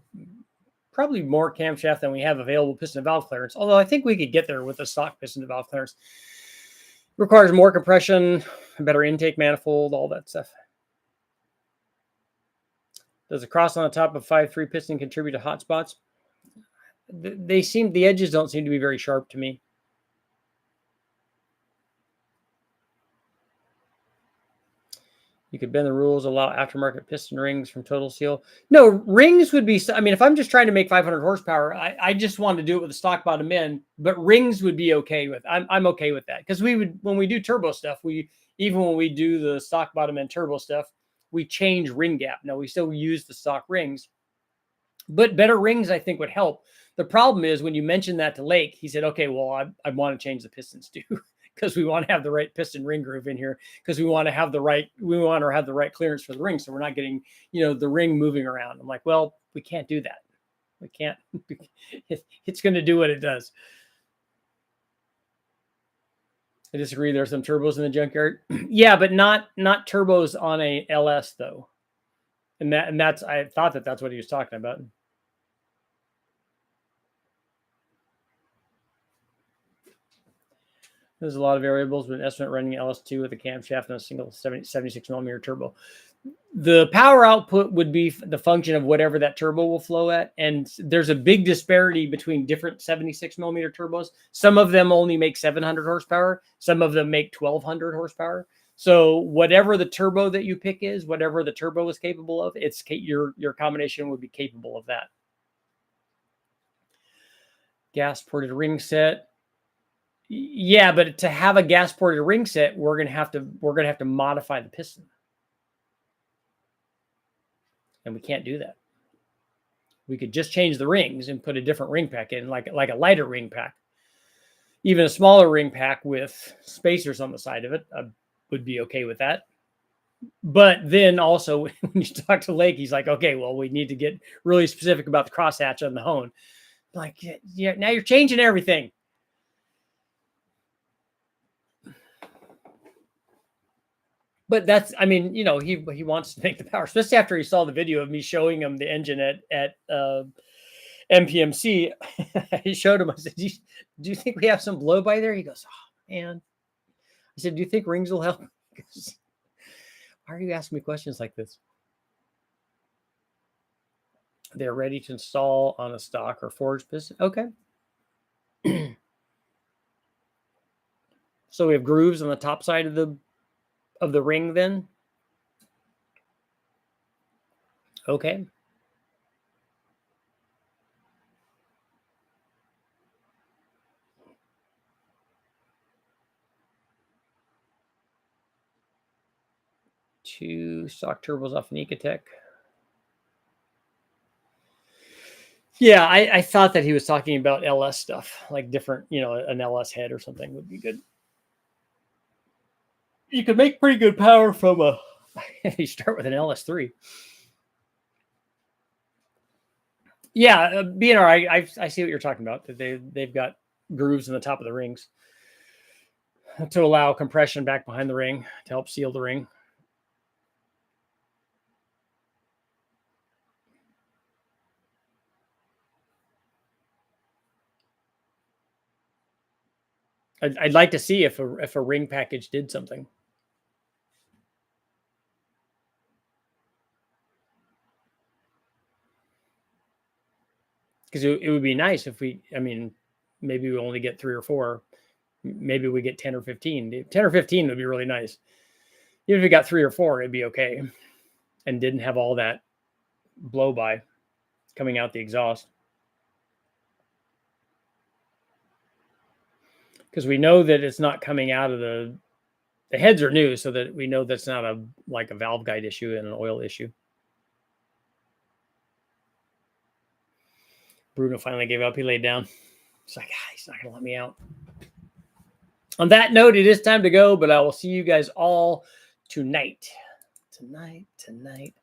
probably more camshaft than we have available piston and valve clearance. Although I think we could get there with a stock piston and valve clearance. It requires more compression, a better intake manifold, all that stuff. Does a cross on the top of 5.3 piston contribute to hot spots? The edges don't seem to be very sharp to me. You could bend the rules, allow aftermarket piston rings from Total Seal. No, rings would be, I mean, if I'm just trying to make 500 horsepower, I just want to do it with a stock bottom end, but rings would be okay with. I'm okay with that, because when we do turbo stuff, even when we do the stock bottom end turbo stuff, we change ring gap. Now, we still use the stock rings, but better rings, I think, would help. The problem is when you mentioned that to Lake, he said, okay, well, I want to change the pistons too. Because we want to have the right piston ring groove in here, because we want to have the right clearance for the ring, so we're not getting the ring moving around. I'm like, well, we can't do that. We can't. It's going to do what it does. I disagree. There are some turbos in the junkyard. Yeah, but not turbos on a LS though. And that's I thought that's what he was talking about. There's a lot of variables with an estimate running LS2 with a camshaft and a single 76 millimeter turbo. The power output would be the function of whatever that turbo will flow at. And there's a big disparity between different 76 millimeter turbos. Some of them only make 700 horsepower. Some of them make 1200 horsepower. So whatever the turbo that you pick is, whatever the turbo is capable of, your combination would be capable of that. Gas ported ring set. Yeah, but to have a gas ported ring set, we're gonna have to modify the piston, and we can't do that. We could just change the rings and put a different ring pack in, like a lighter ring pack. Even a smaller ring pack with spacers on the side of it would be okay with that. But then also, when you talk to Lake, he's like, okay, well, we need to get really specific about the crosshatch on the hone. Like, yeah, now you're changing everything. But that's, I mean, he wants to make the power, especially after he saw the video of me showing him the engine at MPMC. I showed him, I said, do you think we have some blow by there? He goes, oh, man. I said, do you think rings will help? He goes, why are you asking me questions like this? They're ready to install on a stock or forged piston. Okay. So we have grooves on the top side of the ring then? Okay. Two stock turbos off an Ecotech. Yeah, I thought that he was talking about LS stuff, like different, an LS head or something would be good. You could make pretty good power from you start with an LS3. Yeah, BNR, I see what you're talking about. They've got grooves in the top of the rings to allow compression back behind the ring to help seal the ring. I'd like to see if a ring package did something. Because it would be nice if I mean, maybe we only get 3 or 4. Maybe we get 10 or 15. 10 or 15 would be really nice. Even if we got 3 or 4, it'd be okay. And didn't have all that blow by coming out the exhaust. Because we know that it's not coming out of the heads are new, so that we know that's not like a valve guide issue and an oil issue. Bruno finally gave up. He laid down. It's like, he's not going to let me out. On that note, it is time to go, but I will see you guys all tonight. Tonight.